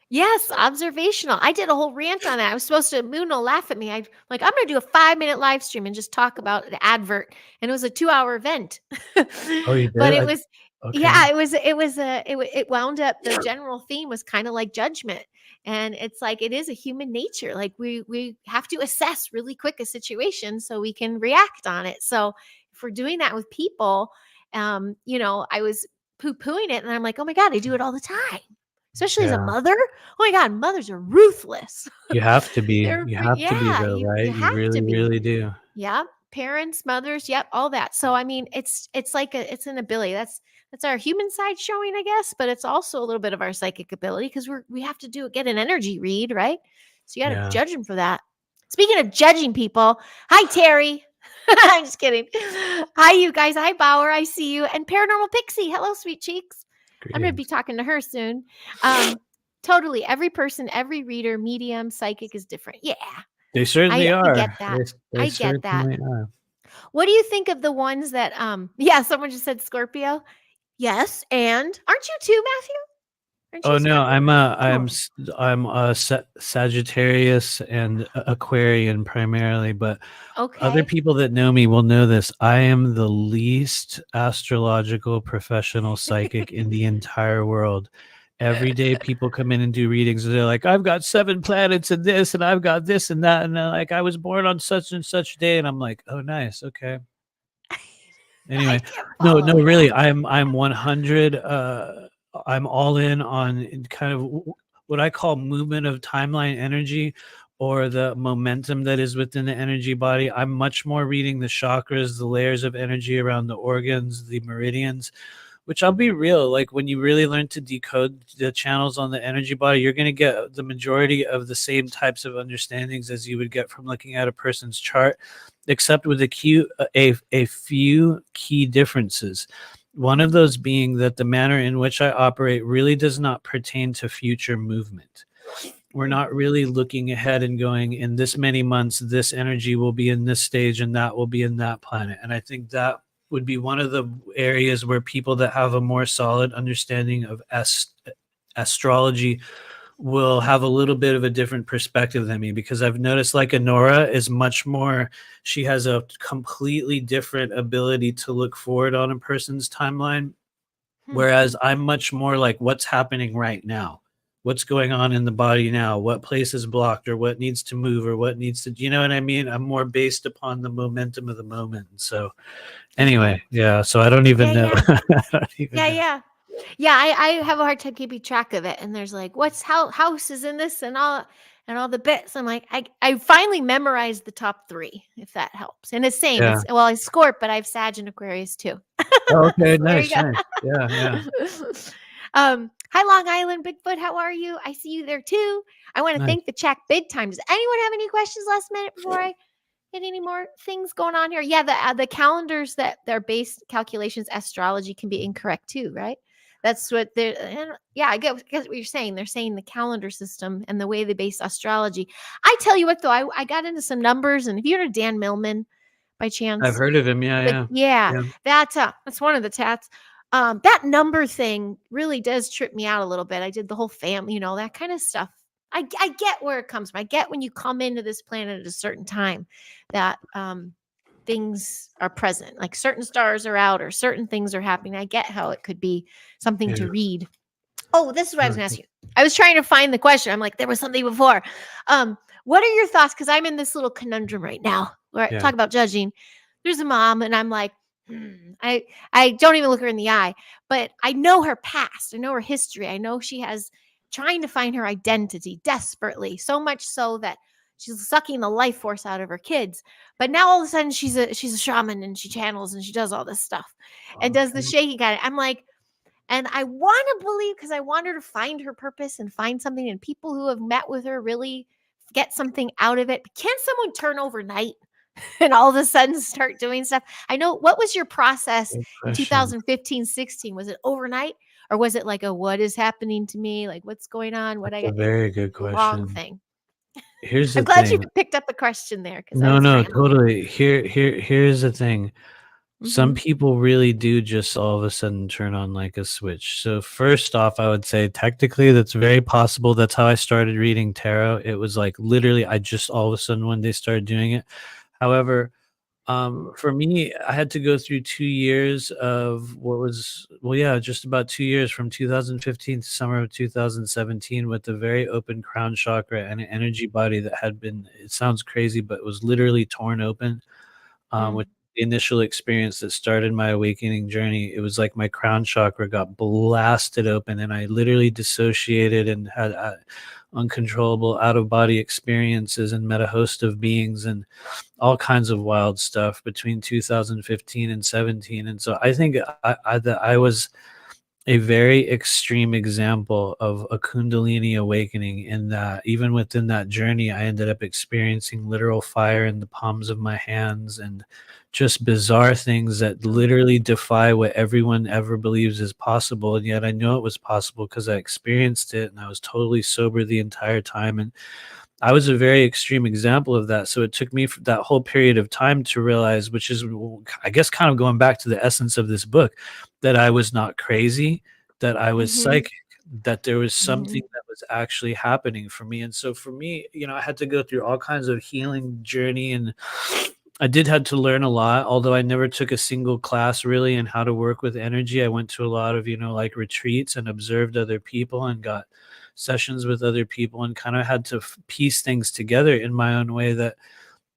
Yes, So observational. I did a whole rant on that. I was supposed to Moon will laugh at me. I'm gonna do a 5-minute live stream and just talk about the advert. And it was a 2-hour event. oh, you But did? it was Okay. yeah, it wound up the general theme was kind of like judgment. And it's like it is a human nature. Like we have to assess really quick a situation so we can react on it. So if we're doing that with people, I was poo-pooing it and I'm like, oh my God, I do it all the time, especially as a Yeah. mother. Oh my God, mothers are ruthless. You have to be. They're You have to be yeah, though, you right? You have to really, be. really do. Yeah, parents, mothers, yep, all that. So I mean, it's like it's an ability. That's our human side showing, I guess, but it's also a little bit of our psychic ability because we have to get an energy read, right? So you got to Yeah. judge them for that. Speaking of judging people, hi Terry. I'm just kidding. Hi you guys. Hi Bauer. I see you. And Paranormal Pixie. Hello, sweet cheeks. I'm gonna be Greetings. talking to her soon. Um, totally. Every person, every reader, medium, psychic is different. Yeah, They I certainly I get are. that. They I get that. certainly are. What do you think of the ones that yeah, someone just said Scorpio? Yes, and aren't you too, Matthew? Aren't you Oh a no, Scorpio? I'm Oh, I'm a Sagittarius and Aquarian primarily, but other okay. people that know me will know this. I am the least astrological professional psychic in the entire world. Every day people come in and do readings and they're like, I've got 7 planets in this and I've got this and that, and they're like, I was born on such and such day, and I'm like, oh nice, okay. I Anyway, can't no, follow that. really, I'm 100. I'm all in on kind of what I call movement of timeline energy, or the momentum that is within the energy body. I'm much more reading the chakras, the layers of energy around the organs, the meridians. Which, I'll be real, like when you really learn to decode the channels on the energy body, you're going to get the majority of the same types of understandings as you would get from looking at a person's chart, except with a few key differences. One of those being that the manner in which I operate really does not pertain to future movement. We're not really looking ahead and going, in this many months, this energy will be in this stage and that will be in that planet. And I think that would be one of the areas where people that have a more solid understanding of astrology will have a little bit of a different perspective than me, because I've noticed like Honora is much more, she has a completely different ability to look forward on a person's timeline. Whereas I'm much more like, what's happening right now? What's going on in the body now? What place is blocked, or what needs to move, or what needs to, you know what I mean? I'm more based upon the momentum of the moment. So anyway, yeah. So I don't even know. Yeah. I don't even Yeah, know. yeah. Yeah, I have a hard time keeping track of it. And there's like, what's how house is in this and all the bits. I'm like, I finally memorized the top 3, if that helps. And it's same. Yeah. It's well, I Scorp, but I have Sag and Aquarius too. Oh, okay. So there you Nice. go. Nice. Yeah. Yeah. Hi Long Island, Bigfoot. How are you? I see you there too. I want to Nice. thank the chat big time. Does anyone have any questions last minute before I get any more things going on here? Yeah, the calendars that they're based calculations astrology can be incorrect too, right? That's what they're. Yeah, I get what you're saying. They're saying the calendar system and the way they base astrology. I tell you what, though, I got into some numbers, and if you heard of Dan Millman by I've chance, heard of him. Yeah. but Yeah. yeah, Yeah. that's one of the tats. That number thing really does trip me out a little bit. I did the whole family, that kind of stuff. I get where it comes from. I get when you come into this planet at a certain time that things are present, like certain stars are out or certain things are happening. I get how it could be something to Yeah. read. Oh, this is what I was going to ask you. I was trying to find the question. I'm like, there was something before. What are your thoughts? Because I'm in this little conundrum right now where I talk about judging. There's a mom, and I'm like, I don't even look her in the eye, but I know her past. I know her history. I know she has trying to find her identity desperately, so much so that she's sucking the life force out of her kids. But now all of a sudden she's a shaman, and she channels and she does all this stuff and does the shaking kind of. I'm like, and I want to believe, because I want her to find her purpose and find something, and people who have met with her really get something out of it. But can someone turn overnight and all of a sudden start doing stuff? I know. What was your process in 2015, 16? Was it overnight, or was it like a what is happening to me? Like, what's going on? What I got? A very good Long question. thing. Here's the I'm glad you thing. picked up the question there, because I No, was no, rambling. totally. Here's the thing. Some people really do just all of a sudden turn on like a switch. So first off, I would say technically that's very possible. That's how I started reading tarot. It was like literally I just all of a sudden one day started doing it. However, for me, I had to go through 2 years of just about 2 years from 2015 to summer of 2017 with a very open crown chakra and an energy body that had been, it sounds crazy, but it was literally torn open. With the initial experience that started my awakening journey, it was like my crown chakra got blasted open and I literally dissociated and had uncontrollable out of body experiences and met a host of beings and all kinds of wild stuff between 2015 and 17. And so I think that I was a very extreme example of a Kundalini awakening, in that even within that journey, I ended up experiencing literal fire in the palms of my hands and just bizarre things that literally defy what everyone ever believes is possible. And yet I know it was possible because I experienced it and I was totally sober the entire time. And I was a very extreme example of that. So it took me that whole period of time to realize, which is, I guess, kind of going back to the essence of this book, that I was not crazy, that I was psychic, that there was something that was actually happening for me. And so for me, I had to go through all kinds of healing journey, and I did had to learn a lot, although I never took a single class really in how to work with energy. I went to a lot of, like retreats and observed other people and got sessions with other people and kind of had to piece things together in my own way that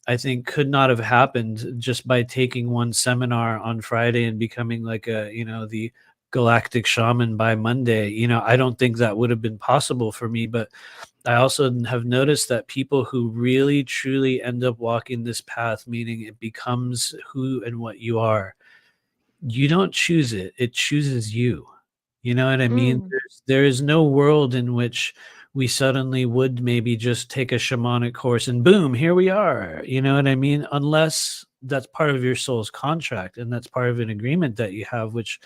I think could not have happened just by taking one seminar on Friday and becoming like the galactic shaman by Monday. I don't think that would have been possible for me, but I also have noticed that people who really truly end up walking this path, meaning it becomes who and what you are, you don't choose it, it chooses you. You know what I mean? There is no world in which we suddenly would maybe just take a shamanic course and boom, here we are. You know what I mean? Unless that's part of your soul's contract, and that's part of an agreement that you have, which,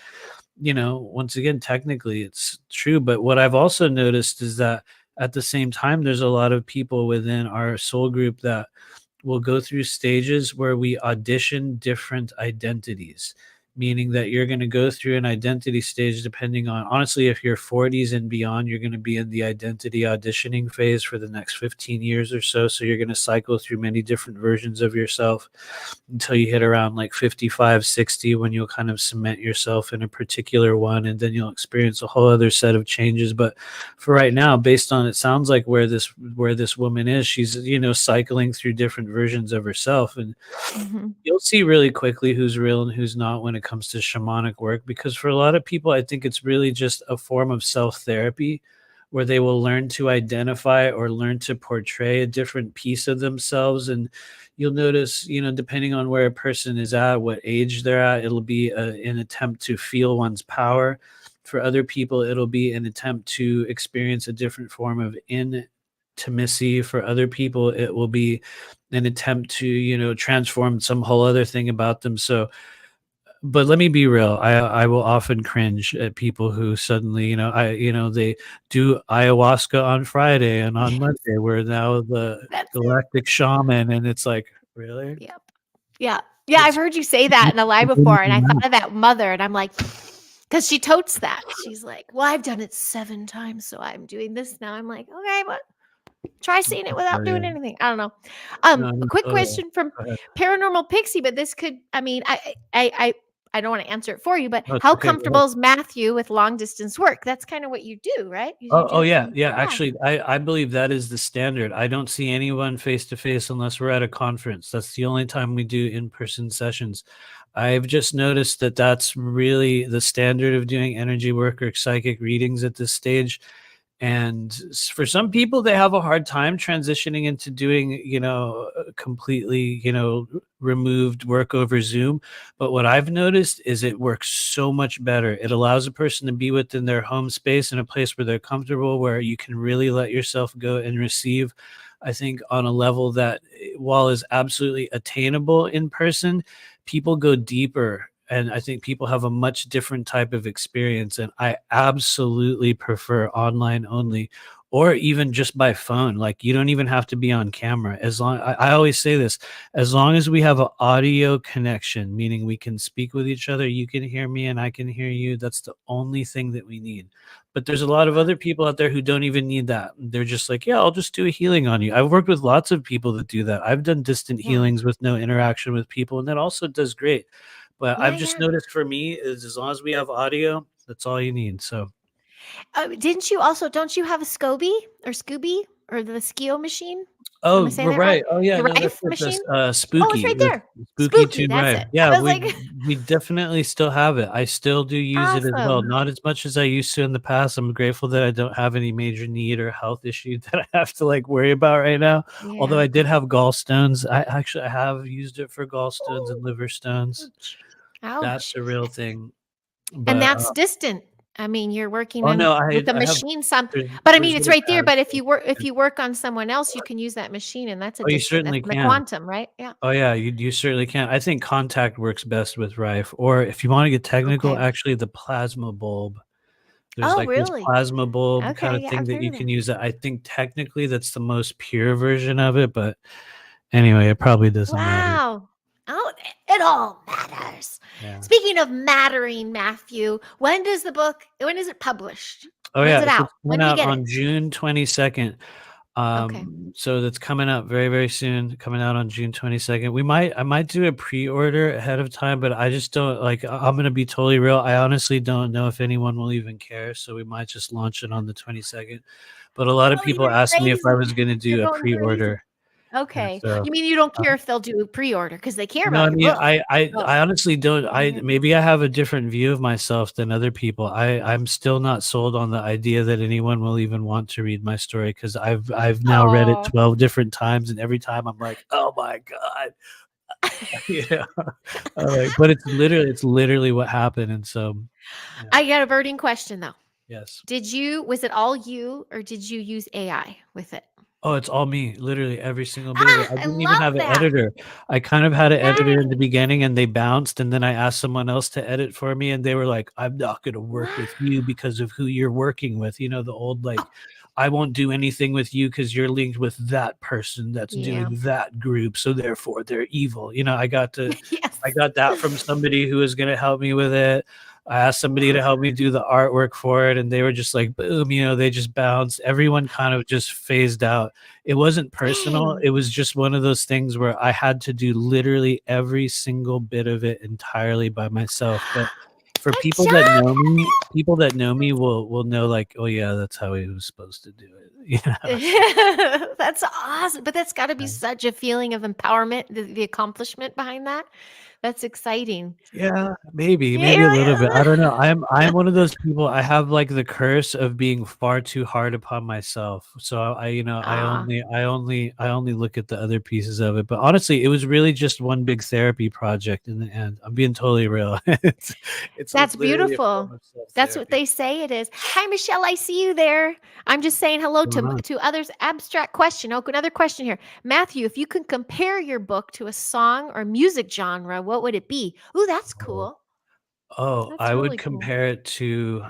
once again, technically it's true. But what I've also noticed is that at the same time, there's a lot of people within our soul group that will go through stages where we audition different identities, meaning that you're going to go through an identity stage depending on, honestly, if you're 40s and beyond, you're going to be in the identity auditioning phase for the next 15 years or so. So you're going to cycle through many different versions of yourself until you hit around like 55, 60, when you'll kind of cement yourself in a particular one, and then you'll experience a whole other set of changes. But for right now, based on, it sounds like where this woman is, she's cycling through different versions of herself, and Mhm. you'll see really quickly who's real and who's not when it comes to shamanic work. Because for a lot of people, I think it's really just a form of self-therapy, where they will learn to identify or learn to portray a different piece of themselves. And you'll notice, depending on where a person is at, what age they're at, it'll be an attempt to feel one's power. For other people, it'll be an attempt to experience a different form of intimacy. For other people, it will be an attempt to, transform some whole other thing about them. So, but let me be real. I will often cringe at people who suddenly, they do ayahuasca on Friday, and on Monday we're now the That's it. galactic shaman, and it's like, really? Yep. Yeah. Yeah, I've It's heard you say that in a live before, and I thought of that mother, and I'm like, because she totes that. She's like, "Well, I've done it 7 times, so I'm doing this now." I'm like, "Okay, but try seeing it without doing anything." I don't know. No, A no, quick totally. question from Go ahead. Paranormal Pixie, but this could, I mean, I don't want to answer it for you, but No, it's how okay. Go ahead. comfortable is Matthew with long distance work? That's kind of what you do, right? You Oh, do yeah, some, yeah. yeah. Actually, I believe that is the standard. I don't see anyone face to face unless we're at a conference. That's the only time we do in-person sessions. I've just noticed that that's really the standard of doing energy work or psychic readings at this stage. And for some people, they have a hard time transitioning into doing, completely, removed work over Zoom. But what I've noticed is it works so much better. It allows a person to be within their home space, in a place where they're comfortable, where you can really let yourself go and receive, I think, on a level that, while is absolutely attainable in person, people go deeper. And I think people have a much different type of experience. And I absolutely prefer online only, or even just by phone. Like, you don't even have to be on camera. As long, I always say this, as long as we have an audio connection, meaning we can speak with each other, you can hear me and I can hear you. That's the only thing that we need. But there's a lot of other people out there who don't even need that. They're just like, yeah, I'll just do a healing on you. I've worked with lots of people that do that. I've done distant Yeah. healings with no interaction with people, and that also does great. But Yeah, I've just yeah. noticed, for me, is as long as we have audio, that's all you need. So, Didn't you also, don't you have a Scoby or Scooby or the Skio machine? Am I oh, saying we're that right? right. Oh, yeah, The no, that's Rife it. That's machine? Oh, it's Spooky, right the there. Spooky Spooky, Tune that's Rife. it. Yeah, I was we like, we definitely still have it. I still do use it as well. awesome. Not as much as I used to in the past. I'm grateful that I don't have any major need or health issue that I have to like worry about right now. Although Yeah. I did have gallstones. I have used it for gallstones and Oh, liver stones. ouch. That's Ouch. a real thing. And But that's distant. I mean, you're working oh in no, with a I have machine some, there's but I mean, there's it's little right there, pads. but if you work on someone else, you can use that machine, and that's a Oh, you distant. That's certainly the can. quantum, right? Yeah. Oh yeah, you certainly can. I think contact works best with Rife, or if you want to get technical, Okay. actually the plasma bulb. There's Oh, like this really? plasma bulb kind Okay. of Yeah, thing I've that heard you of that. can use. That I think technically that's the most pure version of it, but anyway, it probably doesn't matter. Wow. Oh, it all matters. Yeah. Speaking of mattering, Matthew, when is it published? Oh When's yeah, it so out? it's When coming do we out get it? on June 22nd. Okay. So that's coming out very, very soon, coming out on June 22nd. I might do a pre-order ahead of time, but I just don't like, I'm gonna be totally real. I honestly don't know if anyone will even care. So we might just launch it on the 22nd. But a lot of Oh, people you're asked me if I crazy. was gonna You're do a going crazy. pre-order. And Okay. so You mean you don't uh, care if they'll do a pre-order because they care no, about I your mean, book? Oh, I honestly don't. I yeah. maybe I have a different view of myself than other people. I'm still not sold on the idea that anyone will even want to read my story, because I've now read it Oh. 12 different times, and every time I'm like, oh my god, yeah. But it's literally what happened, and so yeah, I got a burning question though. yes. Was it all you or did you use AI with it? Oh, it's all me, literally every single bit of it. I I didn't even love have an that. editor. I kind of had an editor in the Nice. beginning and they bounced, and then I asked someone else to edit for me and they were like, "I'm not gonna work Wow. with you because of who you're working with." You know, the old Oh, like, "I won't do anything with you because you're linked with that person that's yeah. doing that group, so therefore they're evil." You know, I Yes. got that from somebody who was gonna help me with it. I asked somebody to help me do the artwork for it, and they were just like, boom, you know, they just bounced. Everyone kind of just phased out. It wasn't personal. Dang. It was just one of those things where I had to do literally every single bit of it entirely by myself. But for Good people that know me will know like, oh yeah, that's how he was supposed to do it. You know. So, job. That's awesome. But that's got to be yeah. such a feeling of empowerment, the accomplishment behind that. That's exciting. Yeah, maybe a You're little bit. I don't know. I'm like, one of those people. I have like the curse of being far too hard upon myself. So you know, ah, I only look at the other pieces of it. But honestly, it was really just one big therapy project in the end. I'm being totally real. It's that's literally a form beautiful. of self That's what therapy. they say it is. Hi, Michelle. I see you there. I'm just saying hello What's going on? to others. Abstract question. Oh, another question here. Matthew, if you can compare your book to a song or music genre, what would it be? Ooh, that's Oh, cool. oh, That's I would really cool. compare it to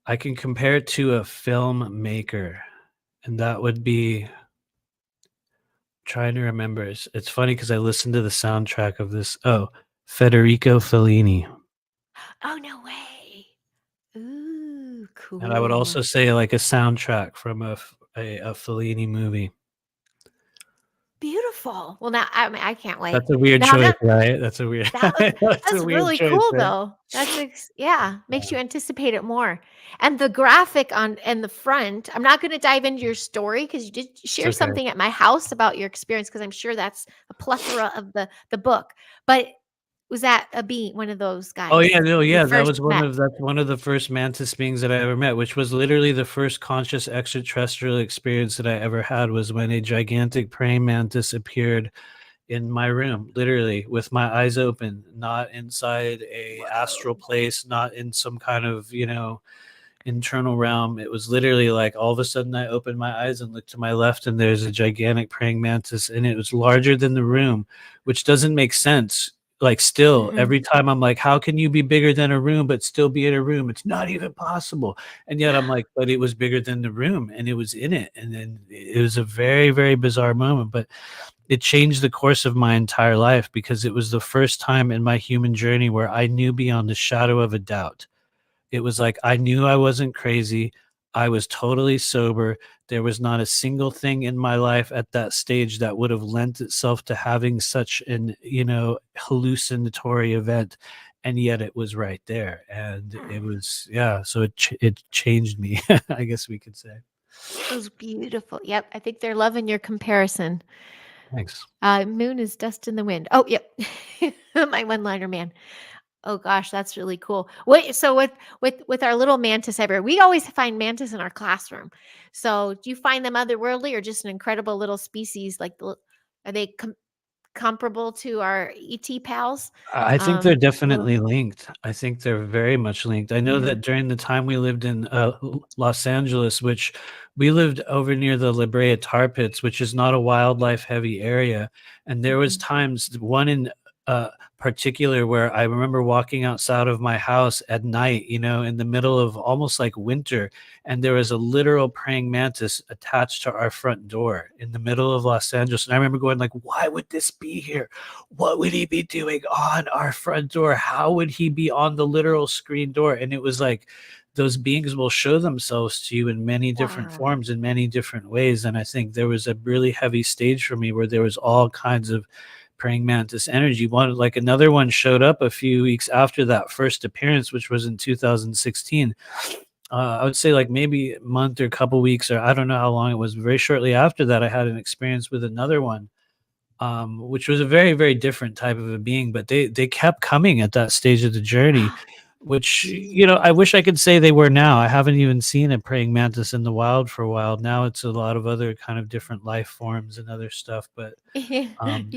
I can compare it to a filmmaker, and that would be trying to remember. It's funny because I listened to the soundtrack of this. Oh, Federico Fellini. Oh, no way. Ooh, And I would cool. also say like a soundtrack from a Fellini movie. Beautiful. Well, now I mean, I can't wait. That's a weird Now I'm choice, not right? That's a weird that was that's a that's weird really choice, cool right? though. Yeah, makes Yeah, you anticipate it more. And the graphic on and the front, I'm not gonna dive into your story because you did it's share okay. something at my house about your experience because I'm sure that's a plethora of the book. But was that a being one of those Oh, guys yeah, no, you yeah, first met? that's one of the first mantis beings that I ever met, which was literally the first conscious extraterrestrial experience that I ever had was when a gigantic praying mantis appeared in my room, literally with my eyes open, not inside a astral Whoa. place, not in some kind of, you know, internal realm. It was literally like all of a sudden I opened my eyes and looked to my left and there's a gigantic praying mantis and it was larger than the room, which doesn't make sense. Like still Mm-mm. every time I'm like, how can you be bigger than a room but still be in a room? It's not even possible. And yet I'm like, but it was bigger than the room and it was in it. And then it was a very, very bizarre moment, but it changed the course of my entire life because it was the first time in my human journey where I knew beyond the shadow of a doubt. It was like I knew I wasn't crazy. I was totally sober. There was not a single thing in my life at that stage that would have lent itself to having such an, you know, hallucinatory event. And yet it was right there. And it was, yeah. So it changed me, I guess we could say. It was beautiful. Yep, I think they're loving your comparison. Thanks. Moon is dust in the wind. Oh, yep. My one-liner man. Oh gosh, that's really cool. Wait, so with our little mantis everywhere, we always find mantis in our classroom. So do you find them otherworldly or just an incredible little species? Are they comparable to our ET pals? I think they're Little, definitely linked. I think they're very much linked. I know yeah. that during the time we lived in Los Angeles, which we lived over near the La Brea Tar Pits, which is not a wildlife heavy area, and there was Mm-mm. times, one in particular, where I remember walking outside of my house at night, you know, in the middle of almost like winter, and there was a literal praying mantis attached to our front door in the middle of Los Angeles. And I remember going like, why would this be here? What would he be doing on our front door? How would he be on the literal screen door? And it was like those beings will show themselves to you in many different Wow. forms, in many different ways. And I think there was a really heavy stage for me where there was all kinds of praying mantis energy. One, like another one, showed up a few weeks after that first appearance, which was in 2016. I would say like maybe a month or a couple weeks, or I don't know how long it was. Very shortly after that, I had an experience with another one, which was a very, very different type of a being, but they kept coming at that stage of the journey. which, I wish I could say they were now. I haven't even seen a praying mantis in the wild for a while. Now it's a lot of other kind of different life forms and other stuff. But You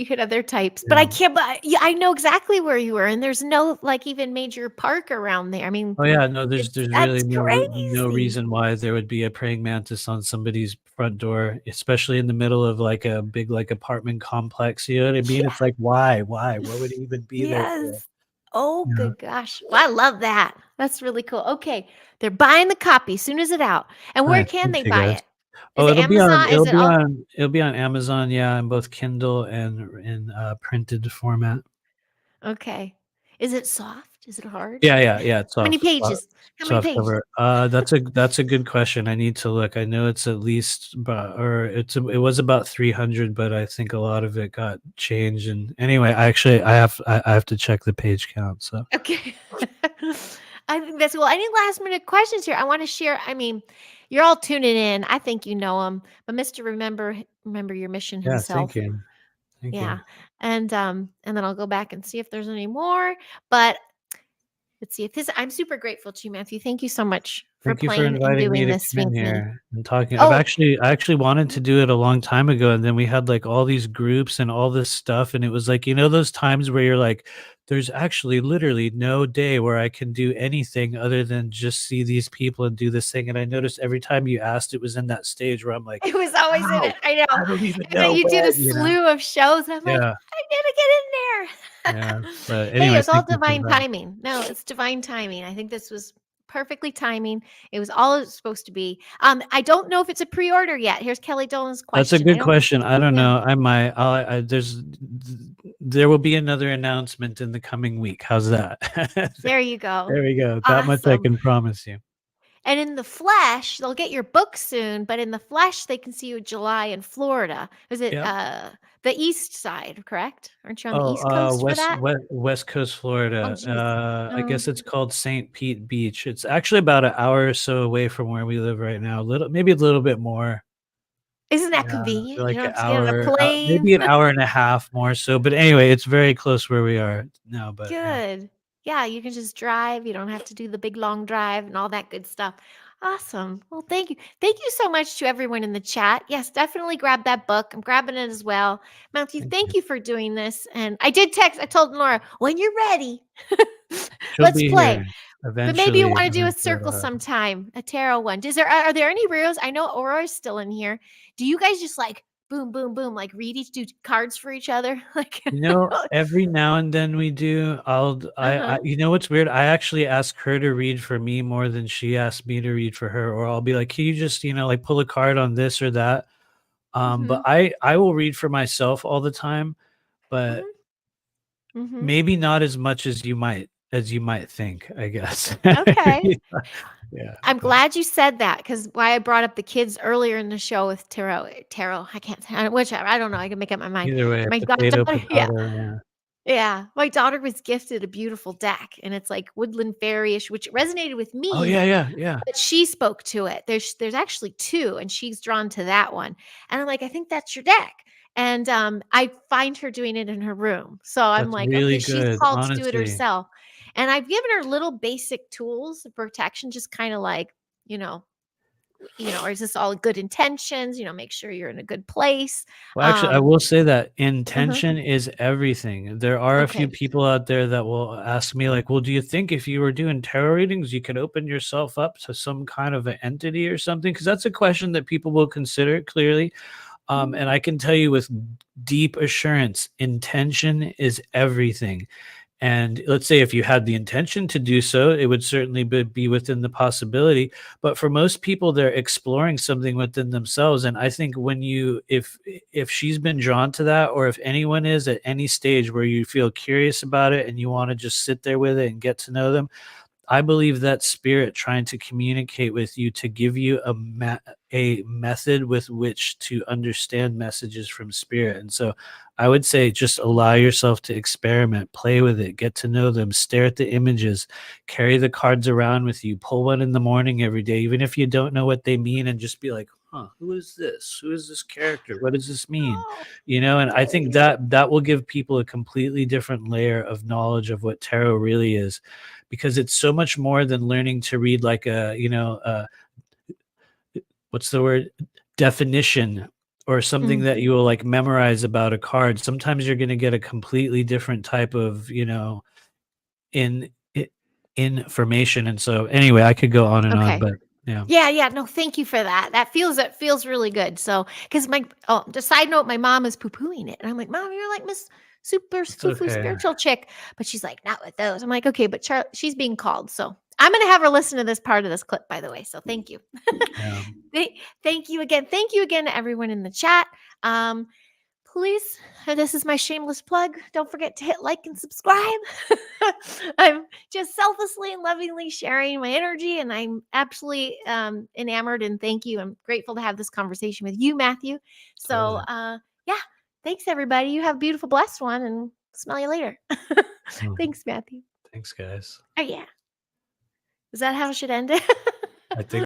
hit other types, but I yeah. can't. But yeah, I know exactly where you were, and there's no like even major park around there. I mean, Oh yeah, no, there's that's really no crazy. reason why there would be a praying mantis on somebody's front door, especially in the middle of like a big like apartment complex. You know what I mean? It's Yeah. like why? What would it even be there for? Yes. Oh, Yeah, good gosh. Well, I love that. That's really cool. Okay. They're buying the copy as soon as it's out. And where nice. can Thank they you buy guys. it? Is Oh, it Amazon? Is it all? it'll be on Amazon, yeah, in both Kindle and in printed format. Okay. Is it soft? Is it hard? Yeah, it's How many soft, pages? How many soft pages? cover. That's a good question. I need to look. I know it's at least about, or it was about 300, but I think a lot of it got changed. And anyway, I have to check the page count. So Okay. I think that's well. Any last minute questions here? I want to share. I mean, you're all tuning in. I think you know him, but Mr. Remember your mission yeah, thank himself. you, thank you, Yeah. And then I'll go back and see if there's any more. But let's see if this I'm super grateful to you, Matthew. Thank you so much for thank you for playing and inviting me doing to this come in with me. here and talking. Oh, I actually wanted to do it a long time ago, and then we had like all these groups and all this stuff, and it was like those times where you're like, there's actually literally no day where I can do anything other than just see these people and do this thing. And I noticed every time you asked, it was in that stage where I'm like, it was always in how? it. I know. I don't even And then know you did a when. slew of shows. I'm like, Yeah, I gotta get in yeah. there. But Hey, it anyway, was all thank you for divine inviting. timing. No, it's divine timing. I think this was perfectly timing. It was all it was supposed to be. I don't know if it's a pre-order yet. Here's Kelly Dolan's That's a question. I good don't. question. I don't Yeah, know. I might. There will be another announcement in the coming week. How's that? there you go. There we go. That much I Awesome. can promise you. And in the flesh, they'll get your book soon, but in the flesh, they can see you in July in Florida. Is it Yep. the east side, correct? Aren't you on the Oh, East Coast for that? West Coast, Oh, Florida. geez. I Oh, guess it's called St. Pete Beach. It's actually about an hour or so away from where we live right now. Maybe a little bit more. isn't that Yeah, convenient? You like don't an have to get on a hour, plane. maybe an hour and a half more so. But anyway, it's very close where we are now. But yeah, Good. Yeah, you can just drive. You don't have to do the big long drive and all that good stuff. Awesome. Well, thank you. Thank you so much to everyone in the chat. Yes, definitely grab that book. I'm grabbing it as well. Matthew, thank thank you. you for doing this. And I did text, I told Laura, when you're ready, She'll let's be play. here But maybe you eventually. want to do a Eventually, circle it'll happen. sometime, a tarot one. Are there any reels? I know Aurora's still in here. Do you guys just like boom, boom, boom, like read each do cards for each other? Like Every now and then we do. uh-huh. What's weird? I actually ask her to read for me more than she asks me to read for her, or I'll be like, can you just, like pull a card on this or that? But Mm-hmm. I will read for myself all the time, but Mm-hmm. Mm-hmm. maybe not as much as you might think, I guess. Okay. Yeah, I'm but glad you said that because why I brought up the kids earlier in the show with tarot. I can't whichever. I don't know. I can make up my mind. either way, My potato, goddaughter, yeah. potato, yeah. Yeah. My daughter was gifted a beautiful deck and it's like woodland fairy-ish, which resonated with Oh me, yeah. but she spoke to it. There's actually two, and she's drawn to that one. And I'm like, I think that's your deck. And I find her doing it in her room. So I'm That's like, okay, really she's good, called to do it honestly. herself. And I've given her little basic tools of protection, just kind of like, you know, or is this all good intentions? Make sure you're in a good place. Well, actually, I Um, will say that uh-huh. intention is everything. There are a few Okay. people out there that will ask me, like, well, do you think if you were doing tarot readings, you could open yourself up to some kind of an entity or something? Because that's a question that people will consider clearly. Mhm. And I can tell you with deep assurance, intention is everything. And let's say if you had the intention to do so, it would certainly be within the possibility. But for most people, they're exploring something within themselves. And I think if she's been drawn to that, or if anyone is at any stage where you feel curious about it and you want to just sit there with it and get to know them, I believe that spirit trying to communicate with you to give you a method with which to understand messages from spirit. And so I would say just allow yourself to experiment, play with it, get to know them, stare at the images, carry the cards around with you, pull one in the morning every day, even if you don't know what they mean, and just be like, who is this? Who is this character? What does this mean? Oh, And I think that will give people a completely different layer of knowledge of what tarot really is, because it's so much more than learning to read like what's the word, definition, or something that you will like memorize about a card. Sometimes you're going to get a completely different type of information. And so anyway, I could go on and on, okay. but yeah. Yeah. No, thank you for that. That feels really good. So, because just side note, my mom is poo-pooing it, and I'm like, Mom, you're like Miss Super Foo Okay. spiritual chick, but she's like, not with those. I'm like, okay, but she's being called, so I'm gonna have her listen to this part of this clip, by the way. So, thank you. Yeah. Thank you again. Thank you again to everyone in the chat. Please, this is my shameless plug. Don't forget to hit like and subscribe. I'm just selflessly and lovingly sharing my energy, and I'm absolutely enamored and thank you. I'm grateful to have this conversation with you, Matthew. So, yeah, thanks everybody. You have a beautiful, blessed one, and smell you later. Thanks, Matthew. Thanks, guys. Oh, yeah. Is that how I should end it? I think